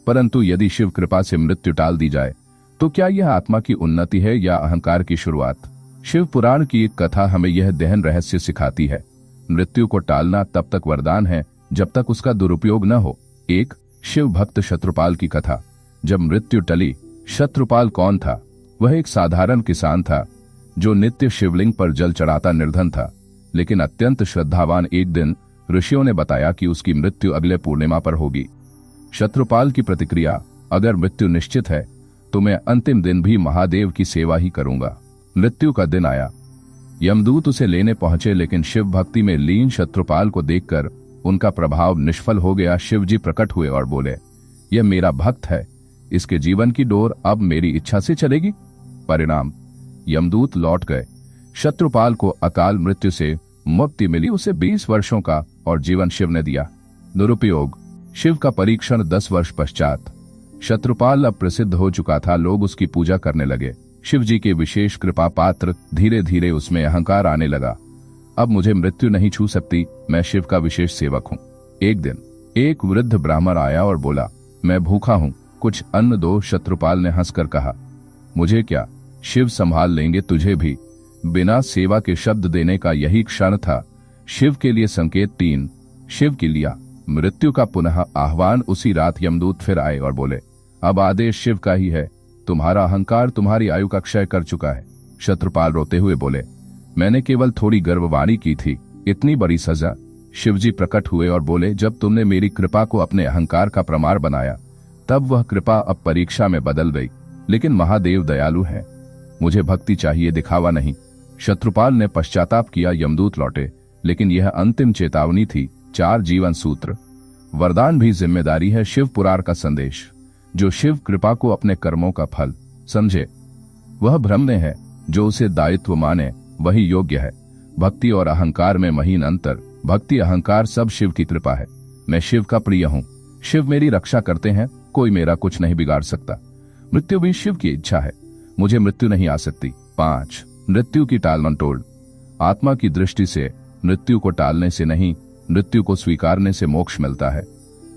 परंतु यदि शिव कृपा से मृत्यु टाल दी जाए तो क्या यह आत्मा की उन्नति है या अहंकार की शुरुआत? शिव पुराण की एक कथा हमें यह गहन रहस्य सिखाती है। मृत्यु को टालना तब तक वरदान है जब तक उसका दुरुपयोग न हो। 1 शिव भक्त शत्रुपाल की कथा। जब मृत्यु टली, शत्रुपाल कौन था? वह एक साधारण किसान था जो नित्य शिवलिंग पर जल चढ़ाता निर्धन था, लेकिन अत्यंत श्रद्धावान। एक दिन ऋषियों ने बताया कि उसकी मृत्यु अगले पूर्णिमा पर होगी। शत्रुपाल की प्रतिक्रिया, अगर मृत्यु निश्चित है तो मैं अंतिम दिन भी महादेव की सेवा ही करूंगा। मृत्यु का दिन आया। यमदूत उसे लेने पहुंचे, लेकिन शिव भक्ति में लीन शत्रुपाल को देखकर उनका प्रभाव निष्फल हो गया। शिवजी प्रकट हुए और बोले, यह मेरा भक्त है, इसके जीवन की डोर अब मेरी इच्छा से चलेगी। परिणाम, यमदूत लौट गए। शत्रुपाल को अकाल मृत्यु से मुक्ति मिली। उसे 20 वर्षों का और जीवन शिव ने दिया। दुरुपयोग, शिव का परीक्षण 10 वर्ष पश्चात। शत्रुपाल अब प्रसिद्ध हो चुका था, लोग उसकी पूजा करने लगे। शिव जी के विशेष कृपा पात्र, धीरे धीरे उसमें अहंकार आने लगा। अब मुझे मृत्यु नहीं छू सकती, मैं शिव का विशेष सेवक हूँ। एक दिन एक वृद्ध ब्राह्मण आया और बोला, मैं भूखा हूँ, कुछ अन्न दो। शत्रुपाल ने हंसकर कहा, मुझे क्या, शिव संभाल लेंगे तुझे भी। बिना सेवा के शब्द देने का यही क्षण था। शिव के लिए संकेत 3 शिव की लिया। मृत्यु का पुनः आह्वान। उसी रात यमदूत फिर आए और बोले, अब आदेश शिव का ही है, तुम्हारा अहंकार तुम्हारी आयु का क्षय कर चुका है। शत्रुपाल रोते हुए बोले, मैंने केवल थोड़ी गर्ववाणी की थी, इतनी बड़ी सजा। शिवजी प्रकट हुए और बोले, जब तुमने मेरी कृपा को अपने अहंकार का प्रमाण बनाया तब वह कृपा अब परीक्षा में बदल गई। लेकिन महादेव दयालु है, मुझे भक्ति चाहिए, दिखावा नहीं। शत्रुपाल ने पश्चाताप किया। यमदूत लौटे, लेकिन यह अंतिम चेतावनी थी। 4 जीवन सूत्र। वरदान भी जिम्मेदारी है। शिव पुराण का संदेश, जो शिव कृपा को अपने कर्मों का फल समझे वह भ्रम में है, जो उसे दायित्व माने वही योग्य है। भक्ति और अहंकार में महीन अंतर। भक्ति अहंकार सब शिव की कृपा है। मैं शिव का प्रिय हूँ, शिव मेरी रक्षा करते हैं, कोई मेरा कुछ नहीं बिगाड़ सकता। मृत्यु भी शिव की इच्छा है, मुझे मृत्यु नहीं आ सकती। 5 मृत्यु की टालमटोल। आत्मा की दृष्टि से मृत्यु को टालने से नहीं, मृत्यु को स्वीकारने से मोक्ष मिलता है।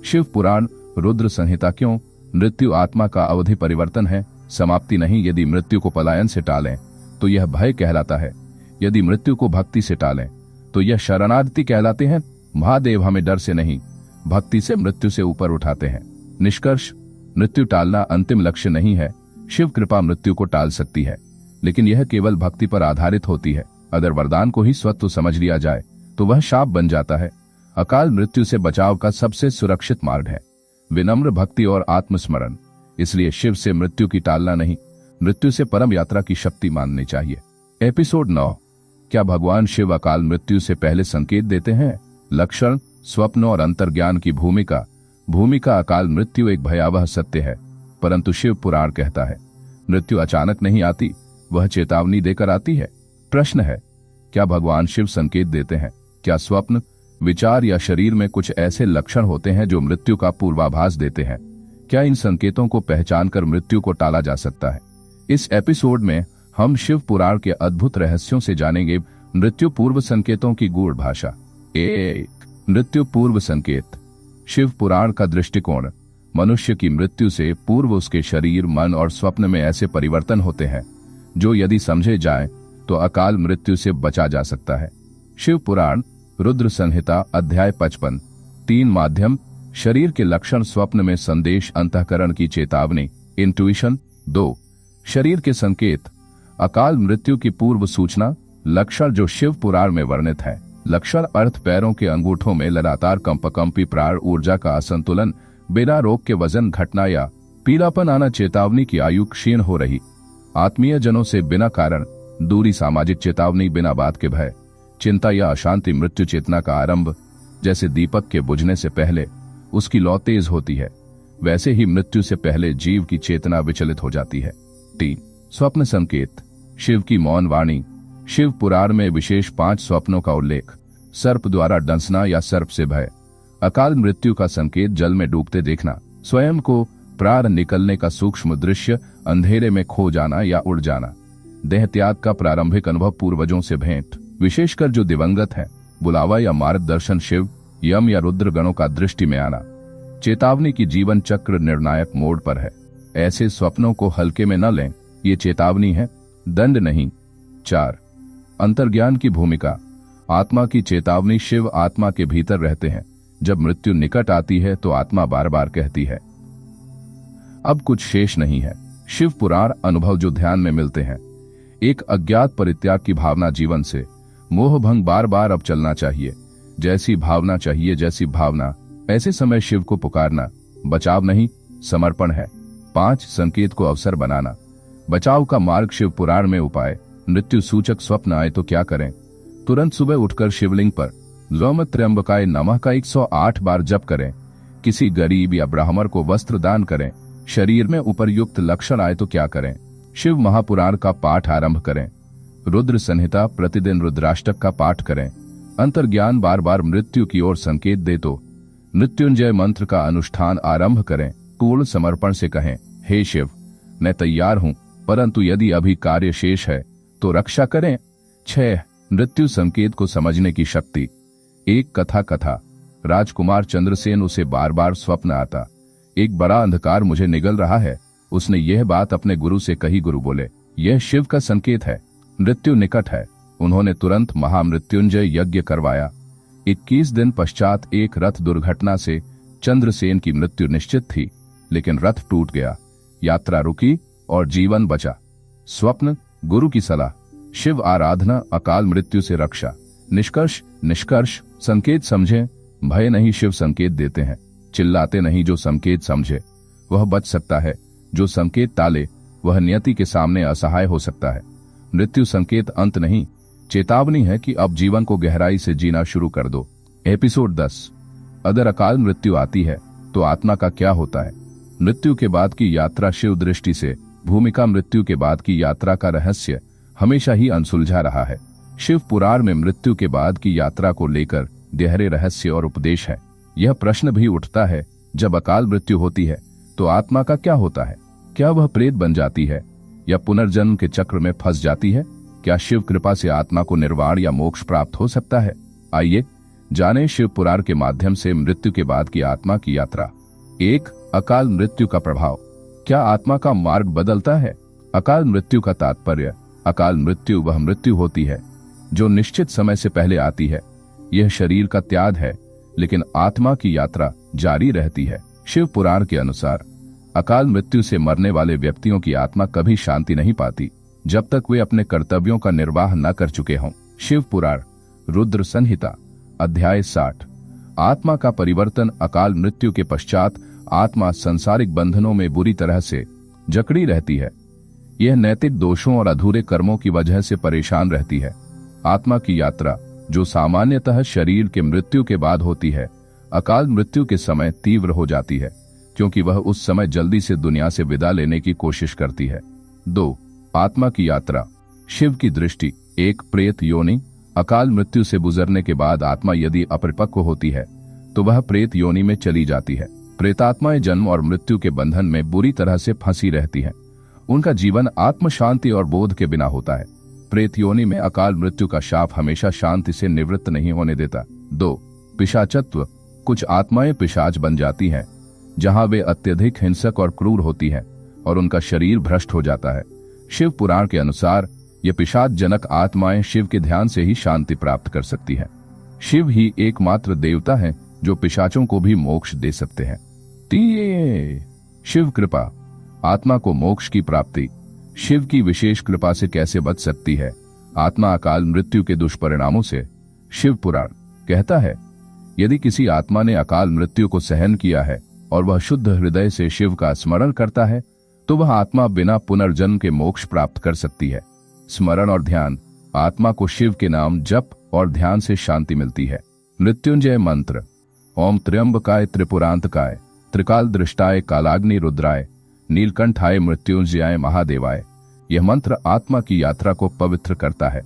शिव पुराण रुद्र संहिता। क्यों? मृत्यु आत्मा का अवधि परिवर्तन है, समाप्ति नहीं। यदि मृत्यु को पलायन से टालें तो यह भय कहलाता है, यदि मृत्यु को भक्ति से टालें तो यह शरणागति कहलाते हैं। महादेव हमें डर से नहीं, भक्ति से मृत्यु से ऊपर उठाते हैं। निष्कर्ष, मृत्यु टालना अंतिम लक्ष्य नहीं है। शिव कृपा मृत्यु को टाल सकती है, लेकिन यह केवल भक्ति पर आधारित होती है। अगर वरदान को ही स्वत्व समझ लिया जाए तो वह शाप बन जाता है। अकाल मृत्यु से बचाव का सबसे सुरक्षित मार्ग है विनम्र भक्ति और आत्मस्मरण। इसलिए शिव से मृत्यु की टालना नहीं, मृत्यु से परम यात्रा की शक्ति माननी चाहिए। एपिसोड 9, क्या भगवान शिव अकाल मृत्यु से पहले संकेत देते हैं? लक्षण, स्वप्न और अंतर्ज्ञान की भूमिका। भूमि का अकाल मृत्यु एक भयावह सत्य है, परंतु शिव पुराण कहता है मृत्यु अचानक नहीं आती, वह चेतावनी देकर आती है। प्रश्न है, क्या भगवान शिव संकेत देते हैं? क्या स्वप्न, विचार या शरीर में कुछ ऐसे लक्षण होते हैं जो मृत्यु का पूर्वाभास देते हैं? क्या इन संकेतों को पहचानकर मृत्यु को टाला जा सकता है? इस एपिसोड में हम शिव पुराण के अद्भुत रहस्यों से जानेंगे मृत्यु पूर्व संकेतों की गूढ़ भाषा। मृत्यु पूर्व संकेत। शिव पुराण का दृष्टिकोण, मनुष्य की मृत्यु से पूर्व उसके शरीर, मन और स्वप्न में ऐसे परिवर्तन होते हैं जो यदि समझे जाएं तो अकाल मृत्यु से बचा जा सकता है। शिव पुराण रुद्र संहिता अध्याय 55। 3 माध्यम, शरीर के लक्षण, स्वप्न में संदेश, अंतःकरण की चेतावनी, इंट्यूशन। 2 शरीर के संकेत, अकाल मृत्यु की पूर्व सूचना। लक्षण जो शिव पुराण में वर्णित है। लक्षण अर्थ, पैरों के अंगूठों में लगातार कंपकंपी, प्राण ऊर्जा का असंतुलन, बिना रोग के वजन घटना या पीलापन आना, चेतावनी की आयु क्षीण हो रही, आत्मीय जनों से बिना कारण दूरी, सामाजिक चेतावनी, बिना बात के भय, चिंता या अशांति, मृत्यु चेतना का आरंभ। जैसे दीपक के बुझने से पहले उसकी लौ तेज होती है, वैसे ही मृत्यु से पहले जीव की चेतना विचलित हो जाती है। 3 स्वप्न संकेत, शिव की मौन वाणी। शिव पुराण में विशेष 5 स्वप्नों का उल्लेख। सर्प द्वारा डंसना या सर्प से भय, अकाल मृत्यु का संकेत, जल में डूबते देखना, स्वयं को प्राण निकलने का सूक्ष्म दृश्य, अंधेरे में खो जाना या उड़ जाना, देहत्याग का प्रारंभिक अनुभव, पूर्वजों से भेंट, विशेषकर जो दिवंगत है, बुलावा या मार्गदर्शन, शिव, यम या रुद्र गणों का दृष्टि में आना, चेतावनी की जीवन चक्र निर्णायक मोड़ पर है। ऐसे स्वप्नों को हल्के में न लें, ये चेतावनी है, दंड नहीं। 4 अंतर्ज्ञान की भूमिका, आत्मा की चेतावनी। शिव आत्मा के भीतर रहते हैं। जब मृत्यु निकट आती है तो आत्मा बार बार कहती है अब कुछ शेष नहीं है। शिव पुराण अनुभव जो ध्यान में मिलते हैं, एक अज्ञात परित्याग की भावना, जीवन से मोह भंग, बार बार अब चलना चाहिए, जैसी भावना चाहिए, जैसी भावना, ऐसे समय शिव को पुकारना, बचाव नहीं समर्पण है। 5 संकेत को अवसर बनाना, बचाव का मार्ग, शिव पुराण में उपाय। मृत्यु सूचक स्वप्न आए तो क्या करें? तुरंत सुबह उठकर शिवलिंग पर लोम त्र्यंबकाय नमः का 108 बार जप करें। किसी गरीब या ब्राह्मण को वस्त्र दान करें। शरीर में उपर्युक्त लक्षण आए तो क्या करें? शिव महापुराण का पाठ आरंभ करें। रुद्र संहिता, प्रतिदिन रुद्राष्टक का पाठ करें। अंतर्ज्ञान बार बार मृत्यु की ओर संकेत दे तो मृत्युंजय मंत्र का अनुष्ठान आरंभ करें। पूर्ण समर्पण से कहें, हे शिव, मैं तैयार हूं, परंतु यदि अभी कार्य शेष है तो रक्षा करें। 6 मृत्यु संकेत को समझने की शक्ति। एक कथा, राजकुमार चंद्रसेन, उसे बार बार स्वप्न आता, एक बड़ा अंधकार मुझे निगल रहा है। उसने यह बात अपने गुरु से कही। गुरु बोले, यह शिव का संकेत है, मृत्यु निकट है। उन्होंने तुरंत महामृत्युंजय यज्ञ करवाया। 21 दिन पश्चात एक रथ दुर्घटना से चंद्रसेन की मृत्यु निश्चित थी, लेकिन रथ टूट गया, यात्रा रुकी और जीवन बचा। स्वप्न, गुरु की सलाह, शिव आराधना, अकाल मृत्यु से रक्षा। निष्कर्ष संकेत समझें, भय नहीं शिव संकेत देते हैं। चिल्लाते नहीं, जो संकेत समझे वह बच सकता है, जो संकेत टाले वह नियति के सामने असहाय हो सकता है। मृत्यु संकेत अंत नहीं, चेतावनी है कि अब जीवन को गहराई से जीना शुरू कर दो। एपिसोड 10। अगर अकाल मृत्यु आती है तो आत्मा का क्या होता है? मृत्यु के बाद की यात्रा। शिव दृष्टि से भूमिका, मृत्यु के बाद की यात्रा का रहस्य हमेशा ही अनसुलझा रहा है। शिव पुराण में मृत्यु के बाद की यात्रा को लेकर गहरे रहस्य और उपदेश है। यह प्रश्न भी उठता है, जब अकाल मृत्यु होती है तो आत्मा का क्या होता है? क्या वह प्रेत बन जाती है या पुनर्जन्म के चक्र में फंस जाती है? क्या शिव कृपा से आत्मा को निर्वाण या मोक्ष प्राप्त हो सकता है? आइए जानें शिव पुराण के माध्यम से मृत्यु के बाद की आत्मा की यात्रा। 1 अकाल मृत्यु का प्रभाव। क्या आत्मा का मार्ग बदलता है? अकाल मृत्यु का तात्पर्य, अकाल मृत्यु वह मृत्यु होती है जो निश्चित समय से पहले आती है। यह शरीर का त्याग है, लेकिन आत्मा की यात्रा जारी रहती है। शिव पुराण के अनुसार अकाल मृत्यु से मरने वाले व्यक्तियों की आत्मा कभी शांति नहीं पाती जब तक वे अपने कर्तव्यों का निर्वाह न कर चुके हों। शिव पुराण रुद्र संहिता अध्याय 60। आत्मा का परिवर्तन। अकाल मृत्यु के पश्चात आत्मा संसारिक बंधनों में बुरी तरह से जकड़ी रहती है। यह नैतिक दोषों और अधूरे कर्मों की वजह से परेशान रहती है। आत्मा की यात्रा, जो सामान्यतः शरीर के मृत्यु के बाद होती है, अकाल मृत्यु के समय तीव्र हो जाती है, क्योंकि वह उस समय जल्दी से दुनिया से विदा लेने की कोशिश करती है। 2. आत्मा की यात्रा। शिव की दृष्टि। 1. प्रेत योनि। अकाल मृत्यु से गुजरने के बाद आत्मा यदि अपरिपक्व होती है तो वह प्रेत योनि में चली जाती है। प्रेतात्माएं जन्म और मृत्यु के बंधन में बुरी तरह से फंसी रहती हैं। उनका जीवन आत्म शांति और बोध के बिना होता है। प्रेत योनि में अकाल मृत्यु का शाप हमेशा शांति से निवृत्त नहीं होने देता। 2. पिशाचत्व। कुछ आत्माएं पिशाच बन जाती हैं, जहां वे अत्यधिक हिंसक और क्रूर होती हैं और उनका शरीर भ्रष्ट हो जाता है। शिव पुराण के अनुसार ये पिशाच जनक आत्माएं शिव के ध्यान से ही शांति प्राप्त कर सकती हैं। शिव ही एकमात्र देवता है जो पिशाचों को भी मोक्ष दे सकते हैं। 3. शिव कृपा। आत्मा को मोक्ष की प्राप्ति। शिव की विशेष कृपा से कैसे बच सकती है आत्मा अकाल मृत्यु के दुष्परिणामों से? शिव पुराण कहता है, यदि किसी आत्मा ने अकाल मृत्यु को सहन किया है और वह शुद्ध हृदय से शिव का स्मरण करता है तो वह आत्मा बिना पुनर्जन्म के मोक्ष प्राप्त कर सकती है। स्मरण और ध्यान। आत्मा को शिव के नाम जप और ध्यान से शांति मिलती है। मृत्युंजय मंत्र। ओम त्र्यंबकाय त्रिपुरांतकाय त्रिकाल दृष्टाय कालाग्नि रुद्राय नीलकंठाय मृत्युंजयाय महादेवाय। यह मंत्र आत्मा की यात्रा को पवित्र करता है,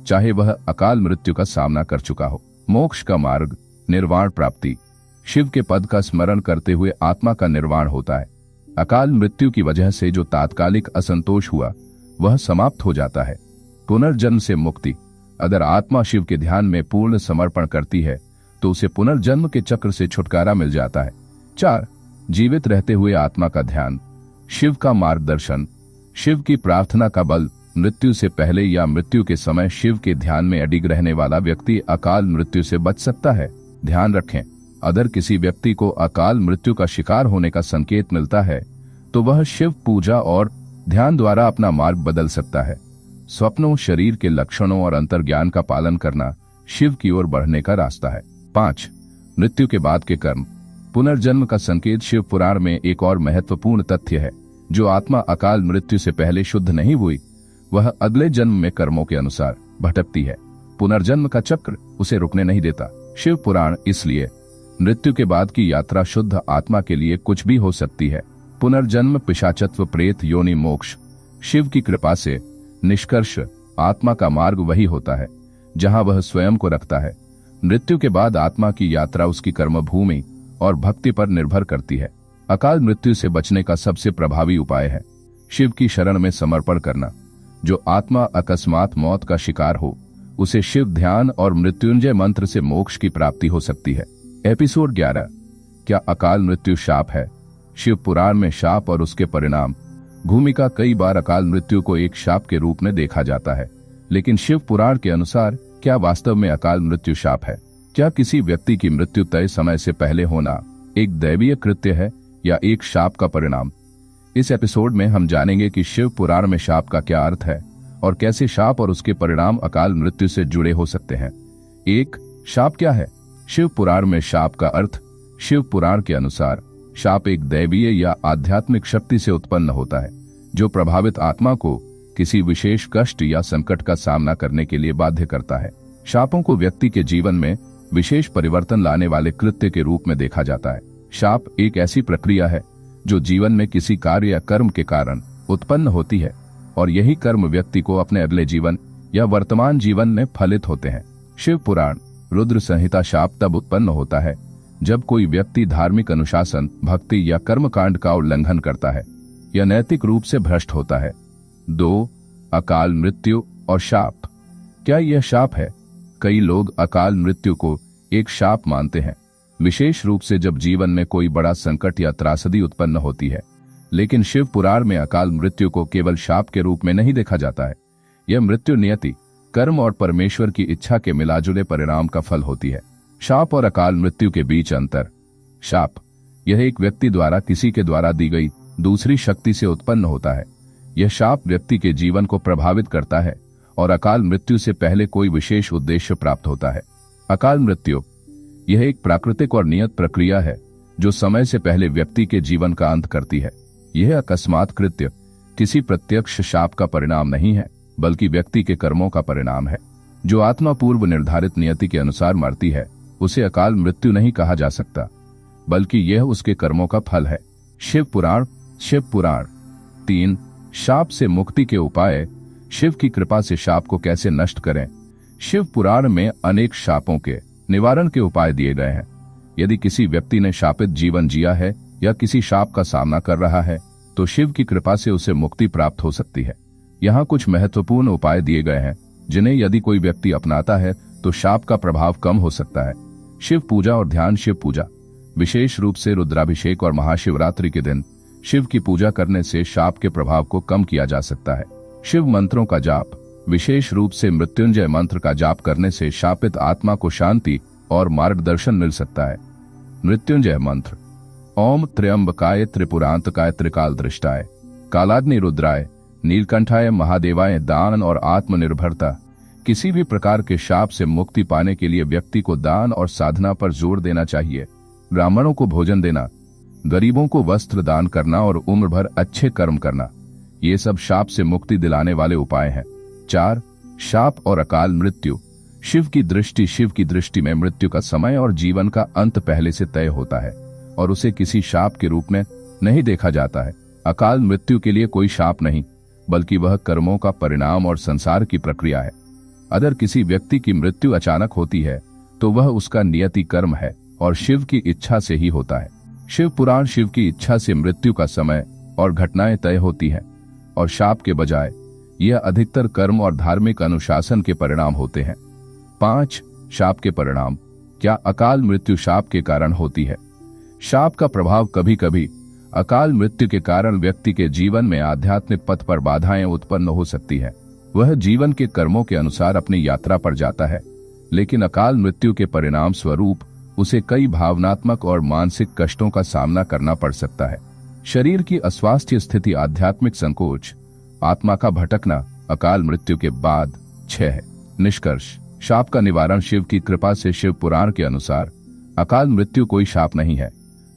चाहे वह अकाल मृत्यु का सामना कर चुका हो। मोक्ष का मार्ग। निर्वाण प्राप्ति। शिव के पद का स्मरण करते हुए आत्मा का निर्वाण होता है। अकाल मृत्यु की वजह से जो तात्कालिक असंतोष हुआ वह समाप्त हो जाता है। पुनर्जन्म से मुक्ति। अगर आत्मा शिव के ध्यान में पूर्ण समर्पण करती है तो उसे पुनर्जन्म के चक्र से छुटकारा मिल जाता है। 4. जीवित रहते हुए आत्मा का ध्यान। शिव का मार्गदर्शन। शिव की प्रार्थना का बल। मृत्यु से पहले या मृत्यु के समय शिव के ध्यान में अडिग रहने वाला व्यक्ति अकाल मृत्यु से बच सकता है। ध्यान रखें, अगर किसी व्यक्ति को अकाल मृत्यु का शिकार होने का संकेत मिलता है तो वह शिव पूजा और ध्यान द्वारा अपना मार्ग बदल सकता है। स्वप्नों, शरीर के लक्षणों और अंतर्ज्ञान का पालन करना शिव की ओर बढ़ने का रास्ता है। 5. मृत्यु के बाद के कर्म। पुनर्जन्म का संकेत। शिव पुराण में एक और महत्वपूर्ण तथ्य है, जो आत्मा अकाल मृत्यु से पहले शुद्ध नहीं हुई वह अगले जन्म में कर्मों के अनुसार भटकती है। पुनर्जन्म का चक्र उसे रुकने नहीं देता। शिव पुराण इसलिए मृत्यु के बाद की यात्रा शुद्ध आत्मा के लिए कुछ भी हो सकती है। पुनर्जन्म, पिशाचत्व, प्रेत योनि, मोक्ष। शिव की कृपा से निष्कर्ष आत्मा का मार्ग वही होता है जहां वह स्वयं को रखता है। मृत्यु के बाद आत्मा की यात्रा उसकी कर्मभूमि और भक्ति पर निर्भर करती है। अकाल मृत्यु से बचने का सबसे प्रभावी उपाय है शिव की शरण में समर्पण करना। जो आत्मा अकस्मात मौत का शिकार हो उसे शिव ध्यान और मृत्युंजय मंत्र से मोक्ष की प्राप्ति हो सकती है। एपिसोड 11। क्या अकाल मृत्यु शाप है? शिव पुराण में शाप और उसके परिणाम। भूमिका। कई बार अकाल मृत्यु को एक शाप के रूप में देखा जाता है, लेकिन शिव पुराण के अनुसार क्या वास्तव में अकाल मृत्यु शाप है? क्या किसी व्यक्ति की मृत्यु तय समय से पहले होना एक दैवीय कृत्य है या एक शाप का परिणाम? इस एपिसोड में हम जानेंगे कि शिव पुराण में शाप का क्या अर्थ है और कैसे शाप और उसके परिणाम अकाल मृत्यु से जुड़े हो सकते हैं। 1. शाप क्या है? शिव पुराण में शाप का अर्थ। शिव पुराण के अनुसार शाप एक दैवीय या आध्यात्मिक शक्ति से उत्पन्न होता है जो प्रभावित आत्मा को किसी विशेष कष्ट या संकट का सामना करने के लिए बाध्य करता है। शापों को व्यक्ति के जीवन में विशेष परिवर्तन लाने वाले कृत्य के रूप में देखा जाता है। शाप एक ऐसी प्रक्रिया है जो जीवन में किसी कार्य या कर्म के कारण उत्पन्न होती है और यही कर्म व्यक्ति को अपने अगले जीवन या वर्तमान जीवन में फलित होते हैं। शिव पुराण रुद्र संहिता। शाप तब उत्पन्न होता है जब कोई व्यक्ति धार्मिक अनुशासन, भक्ति या कर्मकांड का उल्लंघन करता है या नैतिक रूप से भ्रष्ट होता है। 2. अकाल मृत्यु और शाप। क्या यह शाप है? कई लोग अकाल मृत्यु को एक शाप मानते हैं, विशेष रूप से जब जीवन में कोई बड़ा संकट या त्रासदी उत्पन्न होती है। लेकिन शिव पुराण में अकाल मृत्यु को केवल शाप के रूप में नहीं देखा जाता है। यह मृत्यु नियति, कर्म और परमेश्वर की इच्छा के मिलाजुले परिणाम का फल होती है। शाप और अकाल मृत्यु के बीच अंतर। शाप यह एक व्यक्ति द्वारा किसी के द्वारा दी गई दूसरी शक्ति से उत्पन्न होता है। यह शाप व्यक्ति के जीवन को प्रभावित करता है और अकाल मृत्यु से पहले कोई विशेष उद्देश्य प्राप्त होता है। अकाल मृत्यु यह एक प्राकृतिक और नियत प्रक्रिया है जो समय से पहले व्यक्ति के जीवन का अंत करती है। यह अकस्मात कृत्य किसी प्रत्यक्ष शाप का परिणाम नहीं है, बल्कि व्यक्ति के कर्मों का परिणाम है। जो आत्मा पूर्व निर्धारित नियति के अनुसार मरती है उसे अकाल मृत्यु नहीं कहा जा सकता, बल्कि यह उसके कर्मों का फल है। शिव पुराण 3 शाप से मुक्ति के उपाय। शिव की कृपा से शाप को कैसे नष्ट करें। शिव पुराण में अनेक शापों के निवारण के उपाय दिए गए हैं। यदि किसी व्यक्ति ने शापित जीवन जिया है या किसी शाप का सामना कर रहा है तो शिव की कृपा से उसे मुक्ति प्राप्त हो सकती है। यहाँ कुछ महत्वपूर्ण उपाय दिए गए हैं जिन्हें यदि कोई व्यक्ति अपनाता है तो शाप का प्रभाव कम हो सकता है। शिव पूजा और ध्यान। शिव पूजा विशेष रूप से रुद्राभिषेक और महाशिवरात्रि के दिन शिव की पूजा करने से शाप के प्रभाव को कम किया जा सकता है। शिव मंत्रों का जाप विशेष रूप से मृत्युंजय मंत्र का जाप करने से शापित आत्मा को शांति और मार्गदर्शन मिल सकता है। मृत्युंजय मंत्र ओम त्र्यंबकाय त्रिपुरांतकाय त्रिकाल दृष्टाय कालाग्नि रुद्राय नीलकंठाय महादेवाय। दान और आत्मनिर्भरता। किसी भी प्रकार के शाप से मुक्ति पाने के लिए व्यक्ति को दान और साधना पर जोर देना चाहिए। ब्राह्मणों को भोजन देना, गरीबों को वस्त्र दान करना और उम्र भर अच्छे कर्म करना, ये सब शाप से मुक्ति दिलाने वाले उपाय हैं। 4 शाप और अकाल मृत्यु। शिव की दृष्टि में मृत्यु का समय और जीवन का अंत पहले से तय होता है और उसे किसी शाप के रूप में नहीं देखा जाता है। अकाल मृत्यु के लिए कोई शाप नहीं, बल्कि वह कर्मों का परिणाम और संसार की प्रक्रिया है। अगर किसी व्यक्ति की मृत्यु अचानक होती है तो वह उसका नियति कर्म है और शिव की इच्छा से ही होता है। शिव पुराण। शिव की इच्छा से मृत्यु का समय और घटनाएं तय होती हैं और शाप के बजाय यह अधिकतर कर्म और धार्मिक अनुशासन के परिणाम होते हैं। 5 शाप के परिणाम। क्या अकाल मृत्यु शाप के कारण होती है। शाप का प्रभाव कभी कभी अकाल मृत्यु के कारण व्यक्ति के जीवन में आध्यात्मिक पथ पर बाधाएं उत्पन्न हो सकती है। वह जीवन के कर्मों के अनुसार अपनी यात्रा पर जाता है, लेकिन अकाल मृत्यु के परिणाम स्वरूप उसे कई भावनात्मक और मानसिक कष्टों का सामना करना पड़ सकता है। शरीर की अस्वास्थ्य स्थिति, आध्यात्मिक संकोच, आत्मा का भटकना अकाल मृत्यु के बाद। 6 निष्कर्ष। शाप का निवारण। शिव की कृपा से शिव पुराण के अनुसार अकाल मृत्यु कोई शाप नहीं है,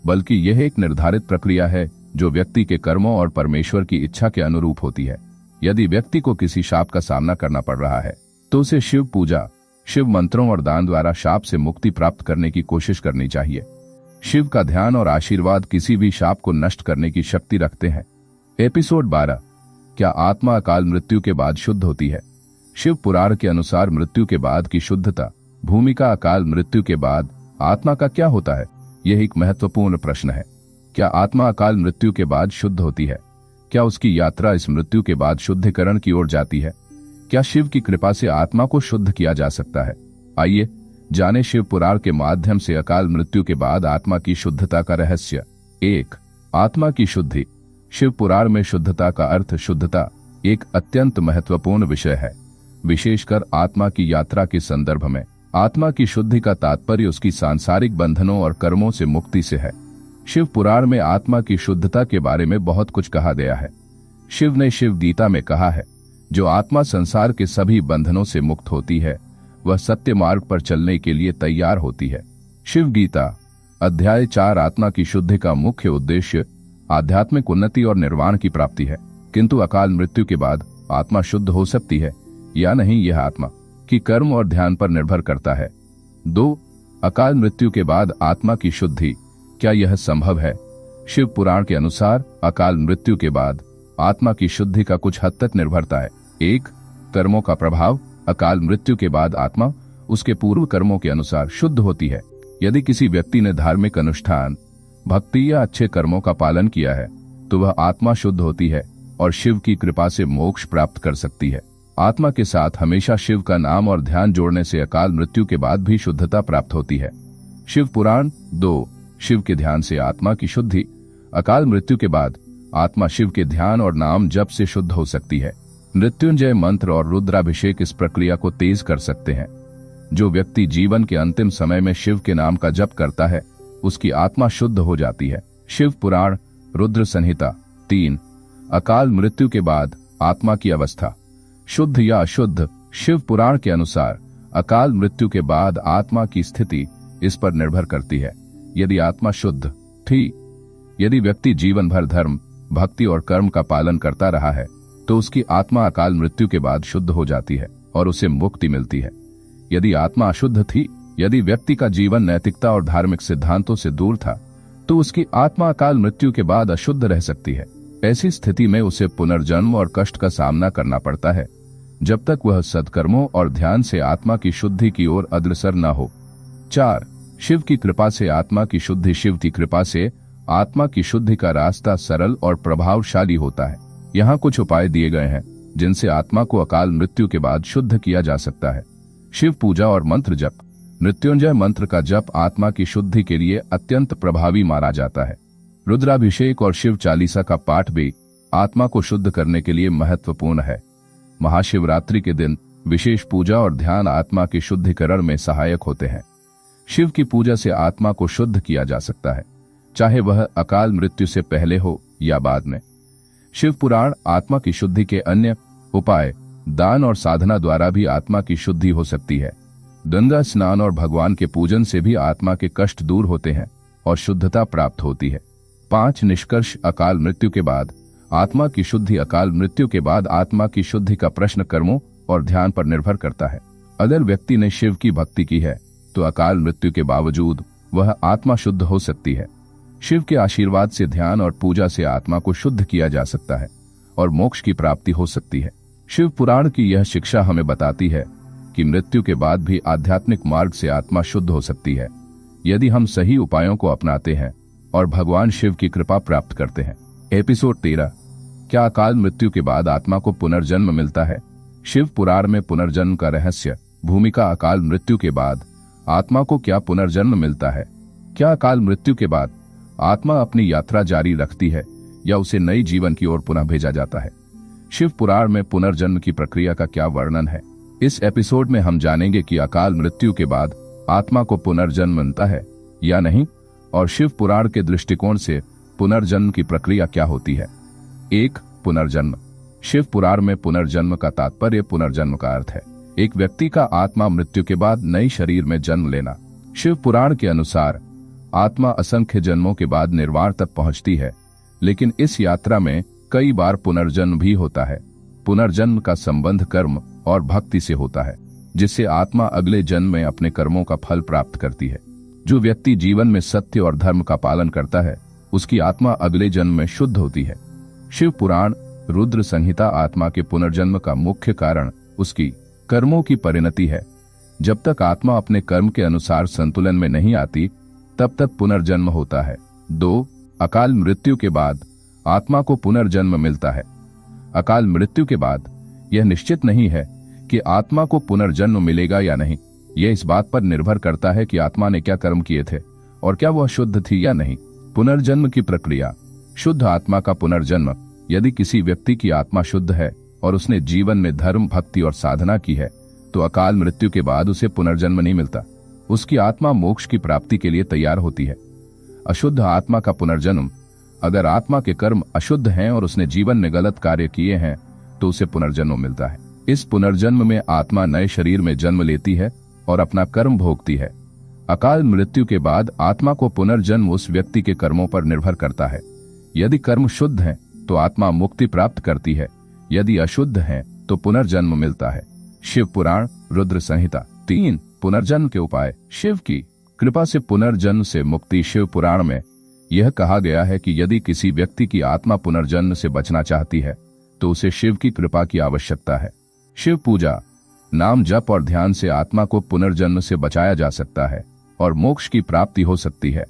बल्कि यह एक निर्धारित प्रक्रिया है जो व्यक्ति के कर्मों और परमेश्वर की इच्छा के अनुरूप होती है। यदि व्यक्ति को किसी शाप का सामना करना पड़ रहा है तो उसे शिव पूजा, शिव मंत्रों और दान द्वारा शाप से मुक्ति प्राप्त करने की कोशिश करनी चाहिए। शिव का ध्यान और आशीर्वाद किसी भी शाप को नष्ट करने की शक्ति रखते हैं। एपिसोड 12 क्या आत्मा अकाल मृत्यु के बाद शुद्ध होती है। शिव पुराण के अनुसार मृत्यु के बाद की शुद्धता। भूमिका। अकाल मृत्यु के बाद आत्मा का क्या होता है। यह एक महत्वपूर्ण प्रश्न है। क्या आत्मा अकाल मृत्यु के बाद शुद्ध होती है। क्या उसकी यात्रा इस मृत्यु के बाद शुद्धिकरण की ओर जाती है। क्या शिव की कृपा से आत्मा को शुद्ध किया जा सकता है। आइए जाने शिव पुराण के माध्यम से अकाल मृत्यु के बाद आत्मा की शुद्धता का रहस्य। 1 आत्मा की शुद्धि। शिव पुराण में शुद्धता का अर्थ शुद्धता एक अत्यंत महत्वपूर्ण विषय है, विशेषकर आत्मा की यात्रा के संदर्भ में। आत्मा की शुद्धि का तात्पर्य उसकी सांसारिक बंधनों और कर्मों से मुक्ति से है। शिव पुराण में आत्मा की शुद्धता के बारे में बहुत कुछ कहा गया है। शिव ने शिव गीता में कहा है, जो आत्मा संसार के सभी बंधनों से मुक्त होती है वह सत्य मार्ग पर चलने के लिए तैयार होती है। शिव गीता अध्याय 4 आत्मा की शुद्धि का मुख्य उद्देश्य आध्यात्मिक उन्नति और निर्वाण की प्राप्ति है। किंतु अकाल मृत्यु के बाद आत्मा शुद्ध हो सकती है या नहीं, यह आत्मा की कर्म और ध्यान पर निर्भर करता है। 2 अकाल मृत्यु के बाद आत्मा की शुद्धि। क्या यह संभव है। शिव पुराण के अनुसार अकाल मृत्यु के बाद आत्मा की शुद्धि का कुछ हद तक निर्भरता है। 1 कर्मों का प्रभाव। अकाल मृत्यु के बाद आत्मा उसके पूर्व कर्मों के अनुसार शुद्ध होती है। यदि किसी व्यक्ति ने धार्मिक अनुष्ठान, भक्ति या अच्छे कर्मों का पालन किया है तो वह आत्मा शुद्ध होती है और शिव की कृपा से मोक्ष प्राप्त कर सकती है। आत्मा के साथ हमेशा शिव का नाम और ध्यान जोड़ने से अकाल मृत्यु के बाद भी शुद्धता प्राप्त होती है। शिव पुराण। 2 शिव के ध्यान से आत्मा की शुद्धि। अकाल मृत्यु के बाद आत्मा शिव के ध्यान और नाम जप से शुद्ध हो सकती है। मृत्युंजय मंत्र और रुद्राभिषेक इस प्रक्रिया को तेज कर सकते हैं। जो व्यक्ति जीवन के अंतिम समय में शिव के नाम का जप करता है उसकी आत्मा शुद्ध हो जाती है। शिव पुराण। रुद्र संहिता। 3 अकाल मृत्यु के बाद आत्मा की अवस्था, शुद्ध या अशुद्ध। शिव पुराण के अनुसार अकाल मृत्यु के बाद आत्मा की स्थिति इस पर निर्भर करती है। यदि आत्मा शुद्ध थी, यदि व्यक्ति जीवन भर धर्म, भक्ति और कर्म का पालन करता रहा है तो उसकी आत्मा अकाल मृत्यु के बाद शुद्ध हो जाती है और उसे मुक्ति मिलती है। यदि आत्मा अशुद्ध थी यदि व्यक्ति का जीवन नैतिकता और धार्मिक सिद्धांतों से दूर था तो उसकी आत्मा अकाल मृत्यु के बाद अशुद्ध रह सकती है। ऐसी स्थिति में उसे पुनर्जन्म और कष्ट का सामना करना पड़ता है जब तक वह सद्कर्मों और ध्यान से आत्मा की शुद्धि की ओर अग्रसर न हो। 4. शिव की कृपा से आत्मा की शुद्धि। शिव की कृपा से आत्मा की शुद्धि का रास्ता सरल और प्रभावशाली होता है। यहाँ कुछ उपाय दिए गए हैं जिनसे आत्मा को अकाल मृत्यु के बाद शुद्ध किया जा सकता है। शिव पूजा और मंत्र जप। मृत्युंजय मंत्र का जप आत्मा की शुद्धि के लिए अत्यंत प्रभावी माना जाता है। रुद्राभिषेक और शिव चालीसा का पाठ भी आत्मा को शुद्ध करने के लिए महत्वपूर्ण है। महाशिवरात्रि के दिन विशेष पूजा और ध्यान आत्मा के शुद्धिकरण में सहायक होते हैं। शिव की पूजा से आत्मा को शुद्ध किया जा सकता है, चाहे वह अकाल मृत्यु से पहले हो या बाद में। शिव पुराण। आत्मा की शुद्धि के अन्य उपाय दान और साधना द्वारा भी आत्मा की शुद्धि हो सकती है। गंगा स्नान और भगवान के पूजन से भी आत्मा के कष्ट दूर होते हैं और शुद्धता प्राप्त होती है। 5. निष्कर्ष। अकाल मृत्यु के बाद आत्मा की शुद्धि। अकाल मृत्यु के बाद आत्मा की शुद्धि का प्रश्न कर्मों और ध्यान पर निर्भर करता है। अगर व्यक्ति ने शिव की भक्ति की है तो अकाल मृत्यु के बावजूद वह आत्मा शुद्ध हो सकती है। शिव के आशीर्वाद से ध्यान और पूजा से आत्मा को शुद्ध किया जा सकता है और मोक्ष की प्राप्ति हो सकती है। शिव पुराण की यह शिक्षा हमें बताती है कि मृत्यु के बाद भी आध्यात्मिक मार्ग से आत्मा शुद्ध हो सकती है यदि हम सही उपायों को अपनाते हैं और भगवान शिव की कृपा प्राप्त करते हैं। एपिसोड 13। क्या अकाल मृत्यु के बाद आत्मा को पुनर्जन्म मिलता है? शिव पुराण में पुनर्जन्म का रहस्य। भूमिका। अकाल मृत्यु के बाद आत्मा को क्या पुनर्जन्म मिलता है? क्या अकाल मृत्यु के बाद आत्मा अपनी यात्रा जारी रखती है या उसे नई जीवन की ओर पुनः भेजा जाता है? शिव पुराण में पुनर्जन्म की प्रक्रिया का क्या वर्णन है? इस एपिसोड में हम जानेंगे कि अकाल मृत्यु के बाद आत्मा को पुनर्जन्म मिलता है या नहीं और शिव पुराण के दृष्टिकोण से पुनर्जन्म की प्रक्रिया क्या होती है। 1. पुनर्जन्म। शिव पुराण में पुनर्जन्म का तात्पर्य पुनर्जन्म का अर्थ है एक व्यक्ति का आत्मा मृत्यु के बाद नई शरीर में जन्म लेना। शिव पुराण के अनुसार आत्मा असंख्य जन्मों के बाद निर्वाण तक पहुंचती है, लेकिन इस यात्रा में कई बार पुनर्जन्म भी होता है। पुनर्जन्म का संबंध कर्म और भक्ति से होता है, जिससे आत्मा अगले जन्म में अपने कर्मों का फल प्राप्त करती है। जो व्यक्ति जीवन में सत्य और धर्म का पालन करता है उसकी आत्मा अगले जन्म में शुद्ध होती है। शिव पुराण रुद्र संहिता आत्मा के पुनर्जन्म का मुख्य कारण उसकी कर्मों की परिणति है। जब तक आत्मा अपने कर्म के अनुसार संतुलन में नहीं आती तब तक पुनर्जन्म होता है। 2. अकाल मृत्यु के बाद आत्मा को पुनर्जन्म मिलता है। अकाल मृत्यु के बाद यह निश्चित नहीं है कि आत्मा को पुनर्जन्म मिलेगा या नहीं। यह इस बात पर निर्भर करता है कि आत्मा ने क्या कर्म किए थे और क्या वह शुद्ध थी या नहीं। पुनर्जन्म की प्रक्रिया। शुद्ध आत्मा का पुनर्जन्म। यदि किसी व्यक्ति की आत्मा शुद्ध है और उसने जीवन में धर्म, भक्ति और साधना की है तो अकाल मृत्यु के बाद उसे पुनर्जन्म नहीं मिलता। उसकी आत्मा मोक्ष की प्राप्ति के लिए तैयार होती है। अशुद्ध आत्मा का पुनर्जन्म। अगर आत्मा के कर्म अशुद्ध हैं और उसने जीवन में गलत कार्य किए हैं तो उसे पुनर्जन्म मिलता है। इस पुनर्जन्म में आत्मा नए शरीर में जन्म लेती है और अपना कर्म भोगती है। अकाल मृत्यु के बाद आत्मा को पुनर्जन्म उस व्यक्ति के कर्मों पर निर्भर करता है। यदि कर्म शुद्ध हैं तो आत्मा मुक्ति प्राप्त करती है, यदि अशुद्ध हैं तो पुनर्जन्म मिलता है। शिव पुराण रुद्र संहिता। 3. पुनर्जन्म के उपाय। शिव की कृपा से पुनर्जन्म से मुक्ति। शिव पुराण में यह कहा गया है कि यदि किसी व्यक्ति की आत्मा पुनर्जन्म से बचना चाहती है तो उसे शिव की कृपा की आवश्यकता है। शिव पूजा। नाम जप और ध्यान से आत्मा को पुनर्जन्म से बचाया जा सकता है और मोक्ष की प्राप्ति हो सकती है।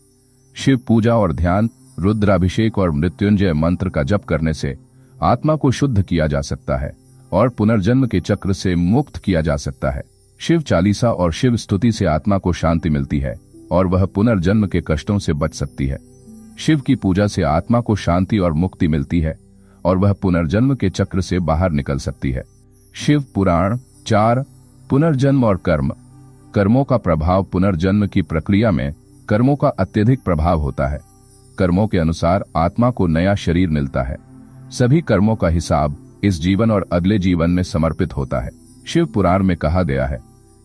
शिव पूजा और ध्यान, रुद्राभिषेक और मृत्युंजय मंत्र का जप करने से आत्मा को शुद्ध किया जा सकता है और पुनर्जन्म के चक्र से मुक्त किया जा सकता है। शिव चालीसा और शिव स्तुति से आत्मा को शांति मिलती है और वह पुनर्जन्म के कष्टों से बच सकती है। शिव की पूजा से आत्मा को शांति और मुक्ति मिलती है और वह पुनर्जन्म के चक्र से बाहर निकल सकती है। शिव पुराण। 4. पुनर्जन्म और कर्म। कर्मों का प्रभाव। पुनर्जन्म की प्रक्रिया में कर्मों का अत्यधिक प्रभाव होता है। कर्मों के अनुसार आत्मा को नया शरीर मिलता है। सभी कर्मों का हिसाब इस जीवन और अगले जीवन में समर्पित होता है। शिव पुराण में कहा गया है,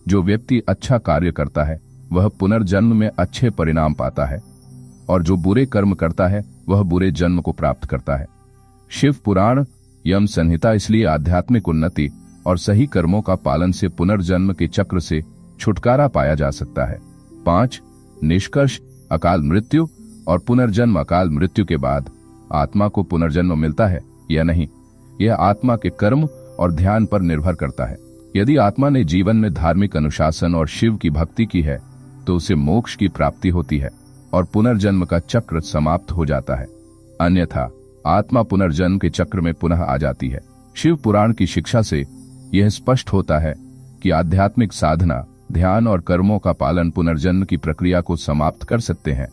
जो व्यक्ति अच्छा कार्य करता है वह पुनर्जन्म में अच्छे परिणाम पाता है और जो बुरे कर्म करता है वह बुरे जन्म को प्राप्त करता है। शिव पुराण यम संहिता इसलिए आध्यात्मिक उन्नति और सही कर्मों का पालन से पुनर्जन्म के चक्र से छुटकारा पाया जा सकता है। 5. निष्कर्ष, अकाल मृत्यु और पुनर्जन्म। अकाल मृत्यु के बाद आत्मा को पुनर्जन्म मिलता है या नहीं, यह आत्मा के कर्म और ध्यान पर निर्भर करता है। यदि आत्मा ने जीवन में धार्मिक अनुशासन और शिव की भक्ति की है तो उसे मोक्ष की प्राप्ति होती है और पुनर्जन्म का चक्र समाप्त हो जाता है। अन्यथा आत्मा पुनर्जन्म के चक्र में पुनः आ जाती है। शिव पुराण की शिक्षा से यह स्पष्ट होता है कि आध्यात्मिक साधना, ध्यान और कर्मों का पालन पुनर्जन्म की प्रक्रिया को समाप्त कर सकते हैं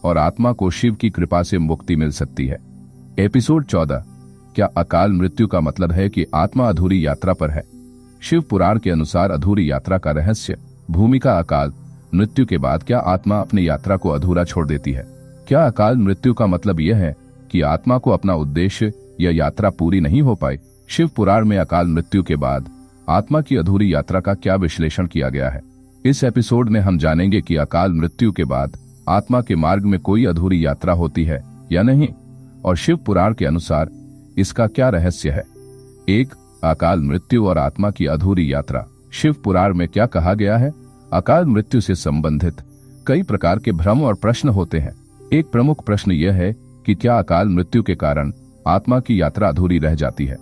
और आत्मा को शिव की कृपा से मुक्ति मिल सकती है। एपिसोड 14, क्या अकाल मृत्यु का मतलब है कि आत्मा अधूरी यात्रा पर है? शिव पुराण के अनुसार अधूरी यात्रा का रहस्य, भूमिका। अकाल मृत्यु के बाद क्या आत्मा अपनी यात्रा को अधूरा छोड़ देती है? क्या अकाल मृत्यु का मतलब यह है कि आत्मा को अपना उद्देश्य या यात्रा पूरी नहीं हो पाई? शिव पुराण में अकाल मृत्यु के बाद आत्मा की अधूरी यात्रा का क्या विश्लेषण किया गया है? इस एपिसोड में हम जानेंगे कि अकाल मृत्यु के बाद आत्मा के मार्ग में कोई अधूरी यात्रा होती है या नहीं, और शिव पुराण के अनुसार इसका क्या रहस्य है। 1. अकाल मृत्यु और आत्मा की अधूरी यात्रा। शिव पुराण में क्या कहा गया है? अकाल मृत्यु से संबंधित कई प्रकार के भ्रम और प्रश्न होते हैं। एक प्रमुख प्रश्न यह है कि क्या अकाल मृत्यु के कारण आत्मा की यात्रा अधूरी रह जाती है?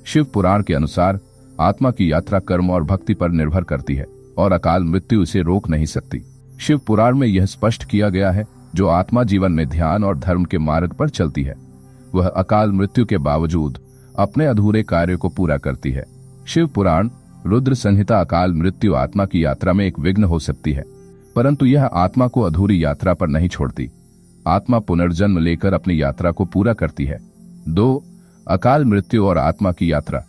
शिव पुराण के अनुसार आत्मा की यात्रा कर्म और भक्ति पर निर्भर करती है और अकाल मृत्यु इसे रोक नहीं सकती। शिव पुराण में यह स्पष्ट किया गया है, जो आत्मा जीवन में ध्यान और धर्म के मार्ग पर चलती है वह अकाल मृत्यु के बावजूद अपने अधूरे कार्य को पूरा करती है। शिव पुराण रुद्र संहिता। अकाल मृत्यु आत्मा की यात्रा में एक विघ्न हो सकती है, परंतु यह आत्मा को अधूरी यात्रा पर नहीं छोड़ती। आत्मा पुनर्जन्म लेकर अपनी यात्रा को पूरा करती है। 2. अकाल मृत्यु और आत्मा की यात्रा।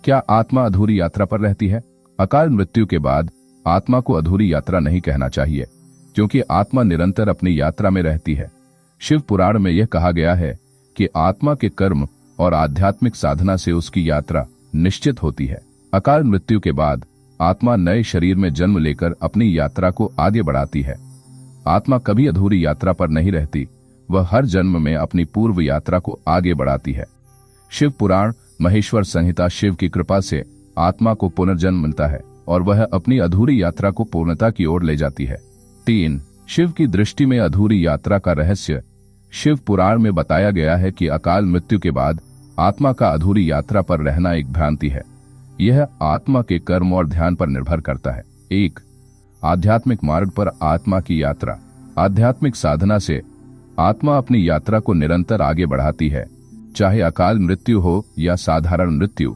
क्या आत्मा अधूरी यात्रा पर रहती है? अकाल मृत्यु के बाद आत्मा को अधूरी यात्रा नहीं कहना चाहिए, क्योंकि आत्मा निरंतर अपनी यात्रा में रहती है। शिव पुराण में यह कहा गया है कि आत्मा के कर्म और आध्यात्मिक साधना से उसकी यात्रा निश्चित होती है। अकाल मृत्यु के बाद आत्मा नए शरीर में जन्म लेकर अपनी यात्रा को आगे बढ़ाती है। आत्मा कभी अधूरी यात्रा पर नहीं रहती, वह हर जन्म में अपनी पूर्व यात्रा को आगे बढ़ाती है। शिव पुराण महेश्वर संहिता। शिव की कृपा से आत्मा को पुनर्जन्म मिलता है और वह अपनी अधूरी यात्रा को पूर्णता की ओर ले जाती है। 3. शिव की दृष्टि में अधूरी यात्रा का रहस्य। शिव पुराण में बताया गया है कि अकाल मृत्यु के बाद आत्मा का अधूरी यात्रा पर रहना एक भ्रांति है। यह आत्मा के कर्म और ध्यान पर निर्भर करता है। 1. आध्यात्मिक मार्ग पर आत्मा की यात्रा। आध्यात्मिक साधना से आत्मा अपनी यात्रा को निरंतर आगे बढ़ाती है, चाहे अकाल मृत्यु हो या साधारण मृत्यु।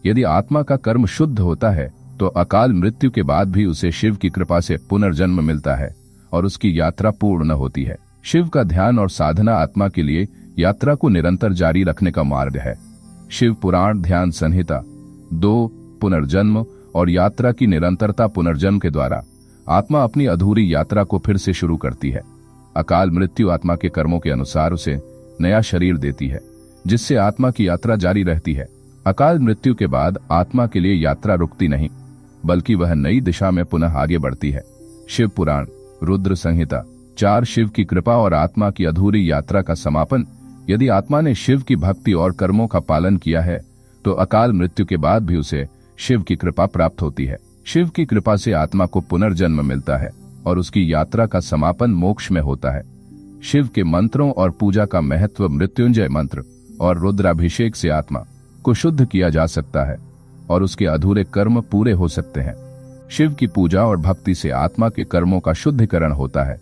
यदि आत्मा का कर्म शुद्ध होता है तो अकाल मृत्यु के बाद भी उसे शिव की कृपा से पुनर्जन्म मिलता है और उसकी यात्रा पूर्ण होती है। शिव का ध्यान और साधना आत्मा के लिए यात्रा को निरंतर जारी रखने का मार्ग है। शिव पुराण ध्यान संहिता। 2. पुनर्जन्म और यात्रा की निरंतरता। पुनर्जन्म के द्वारा आत्मा अपनी अधूरी यात्रा को फिर से शुरू करती है। अकाल मृत्यु आत्मा के कर्मों के अनुसार उसे नया शरीर देती है, जिससे आत्मा की यात्रा जारी रहती है। अकाल मृत्यु के बाद आत्मा के लिए यात्रा रुकती नहीं, बल्कि वह नई दिशा में पुनः आगे बढ़ती है। शिव पुराण रुद्र संहिता। 4. शिव की कृपा और आत्मा की अधूरी यात्रा का समापन। यदि आत्मा ने शिव की भक्ति और कर्मों का पालन किया है तो अकाल मृत्यु के बाद भी उसे शिव की कृपा प्राप्त होती है। शिव की कृपा से आत्मा को पुनर्जन्म मिलता है और उसकी यात्रा का समापन मोक्ष में होता है। शिव के मंत्रों और पूजा का महत्व। मृत्युंजय मंत्र और रुद्राभिषेक से आत्मा को शुद्ध किया जा सकता है और उसके अधूरे कर्म पूरे हो सकते हैं। शिव की पूजा और भक्ति से आत्मा के कर्मों का शुद्धिकरण होता है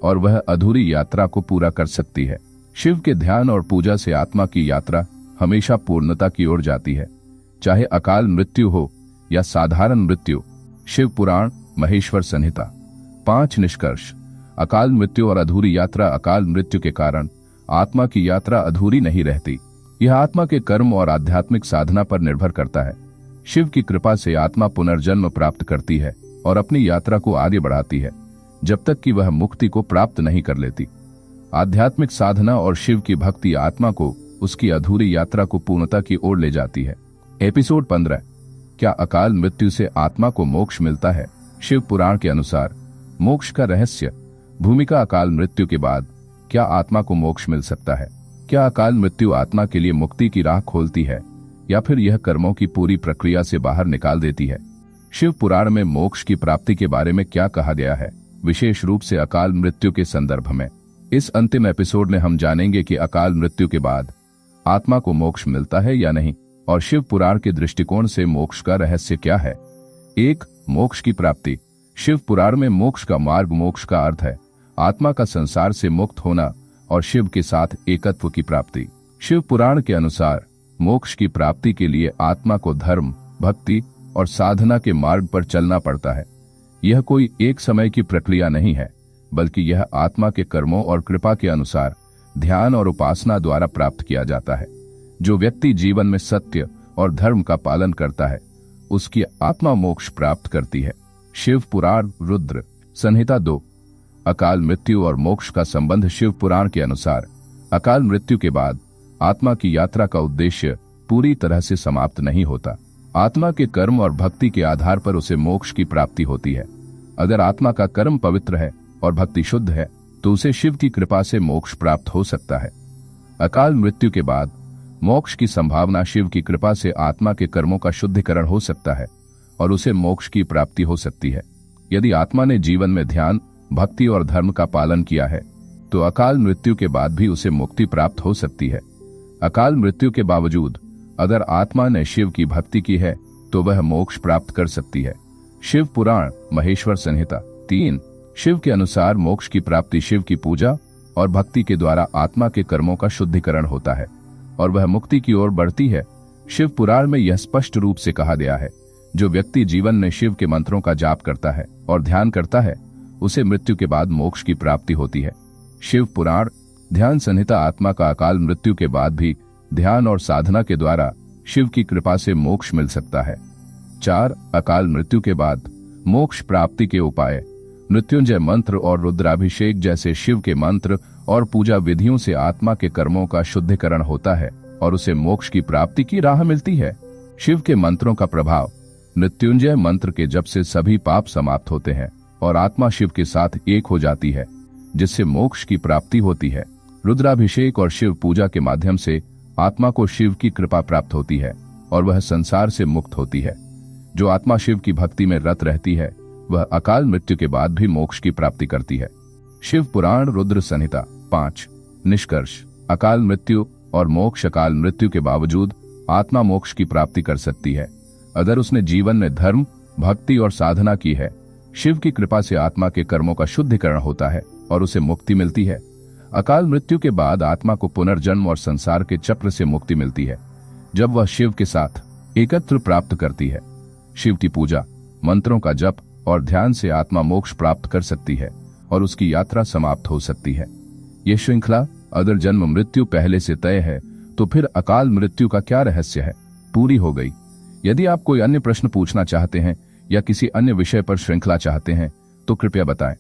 और वह अधूरी यात्रा को पूरा कर सकती है। शिव के ध्यान और पूजा से आत्मा की यात्रा हमेशा पूर्णता की ओर जाती है, चाहे अकाल मृत्यु हो या साधारण मृत्यु। शिव पुराण महेश्वर संहिता। 5. निष्कर्ष। अकाल मृत्यु और अधूरी यात्रा। अकाल मृत्यु के कारण आत्मा की यात्रा अधूरी नहीं रहती। यह आत्मा के कर्म और आध्यात्मिक साधना पर निर्भर करता है। शिव की कृपा से आत्मा पुनर्जन्म प्राप्त करती है और अपनी यात्रा को आगे बढ़ाती है, जब तक कि वह मुक्ति को प्राप्त नहीं कर लेती। आध्यात्मिक साधना और शिव की भक्ति आत्मा को उसकी अधूरी यात्रा को पूर्णता की ओर ले जाती है। एपिसोड 15, क्या अकाल मृत्यु से आत्मा को मोक्ष मिलता है? शिव पुराण के अनुसार मोक्ष का रहस्य। भूमिका। अकाल मृत्यु के बाद क्या आत्मा को मोक्ष मिल सकता है? क्या अकाल मृत्यु आत्मा के लिए मुक्ति की राह खोलती है या फिर यह कर्मों की पूरी प्रक्रिया से बाहर निकाल देती है? शिव पुराण में मोक्ष की प्राप्ति के बारे में क्या कहा गया है, विशेष रूप से अकाल मृत्यु के संदर्भ में। इस अंतिम एपिसोड में हम जानेंगे कि अकाल मृत्यु के बाद आत्मा को मोक्ष मिलता है या नहीं, और शिव पुराण के दृष्टिकोण से मोक्ष का रहस्य क्या है। 1. मोक्ष की प्राप्ति। शिव पुराण में मोक्ष का मार्ग, मोक्ष का अर्थ है आत्मा का संसार से मुक्त होना और शिव के साथ एकत्व की प्राप्ति। शिव पुराण के अनुसार मोक्ष की प्राप्ति के लिए आत्मा को धर्म, भक्ति और साधना के मार्ग पर चलना पड़ता है। यह कोई एक समय की प्रक्रिया नहीं है, बल्कि यह आत्मा के कर्मों और कृपा के अनुसार ध्यान और उपासना द्वारा प्राप्त किया जाता है। जो व्यक्ति जीवन में सत्य और धर्म का पालन करता है, उसकी आत्मा मोक्ष प्राप्त करती है। शिव पुराण रुद्र संहिता 2। अकाल मृत्यु और मोक्ष का संबंध। शिव पुराण के अनुसार अकाल मृत्यु के बाद आत्मा की यात्रा का उद्देश्य पूरी तरह से समाप्त नहीं होता। आत्मा के कर्म और भक्ति के आधार पर उसे मोक्ष की प्राप्ति होती है। अगर आत्मा का कर्म पवित्र है और भक्ति शुद्ध है तो उसे शिव की कृपा से मोक्ष प्राप्त हो सकता है। अकाल मृत्यु के बाद मोक्ष की संभावना। शिव की कृपा से आत्मा के कर्मों का शुद्धिकरण हो सकता है और उसे मोक्ष की प्राप्ति हो सकती है। यदि आत्मा ने जीवन में ध्यान, भक्ति और धर्म का पालन किया है तो अकाल मृत्यु के बाद भी उसे मुक्ति प्राप्त हो सकती है। अकाल मृत्यु के बावजूद अगर आत्मा ने शिव की भक्ति की है तो वह मोक्ष प्राप्त कर सकती है। शिव पुराण महेश्वर संहिता 3। शिव के अनुसार मोक्ष की प्राप्ति शिव की पूजा और भक्ति के द्वारा आत्मा के कर्मों का शुद्धिकरण होता है और वह मुक्ति की ओर बढ़ती है। शिव पुराण में यह स्पष्ट रूप से कहा गया है, जो व्यक्ति जीवन में शिव के मंत्रों का जाप करता है और ध्यान करता है, उसे मृत्यु के बाद मोक्ष की प्राप्ति होती है। शिव पुराण ध्यान संहिता। आत्मा का अकाल मृत्यु के बाद भी ध्यान और साधना के द्वारा शिव की कृपा से मोक्ष मिल सकता है। 4. अकाल मृत्यु के बाद मोक्ष प्राप्ति के उपाय। मृत्युंजय मंत्र और रुद्राभिषेक जैसे शिव के मंत्र और पूजा विधियों से आत्मा के कर्मों का शुद्धिकरण होता है और उसे मोक्ष की प्राप्ति की राह मिलती है। शिव के मंत्रों का प्रभाव। मृत्युंजय मंत्र के जप से सभी पाप समाप्त होते हैं और आत्मा शिव के साथ एक हो जाती है, जिससे मोक्ष की प्राप्ति होती है। रुद्राभिषेक और शिव पूजा के माध्यम से आत्मा को शिव की कृपा प्राप्त होती है और वह संसार से मुक्त होती है। जो आत्मा शिव की भक्ति में रत रहती है वह अकाल मृत्यु के बाद भी मोक्ष की प्राप्ति करती है। शिव पुराण रुद्र संहिता 5। निष्कर्ष। अकाल मृत्यु और मोक्ष। अकाल मृत्यु के बावजूद आत्मा मोक्ष की प्राप्ति कर सकती है अगर उसने जीवन में धर्म, भक्ति और साधना की है। शिव की कृपा से आत्मा के कर्मों का शुद्धिकरण होता है और उसे मुक्ति मिलती है। अकाल मृत्यु के बाद आत्मा को पुनर्जन्म और संसार के चक्र से मुक्ति मिलती है जब वह शिव के साथ एकत्र प्राप्त करती है। शिव की पूजा, मंत्रों का जप और ध्यान से आत्मा मोक्ष प्राप्त कर सकती है और उसकी यात्रा समाप्त हो सकती है। यह श्रृंखला अगर जन्म मृत्यु पहले से तय है तो फिर अकाल मृत्यु का क्या रहस्य है, पूरी हो गई। यदि आप कोई अन्य प्रश्न पूछना चाहते हैं या किसी अन्य विषय पर श्रृंखला चाहते हैं तो कृपया बताएं।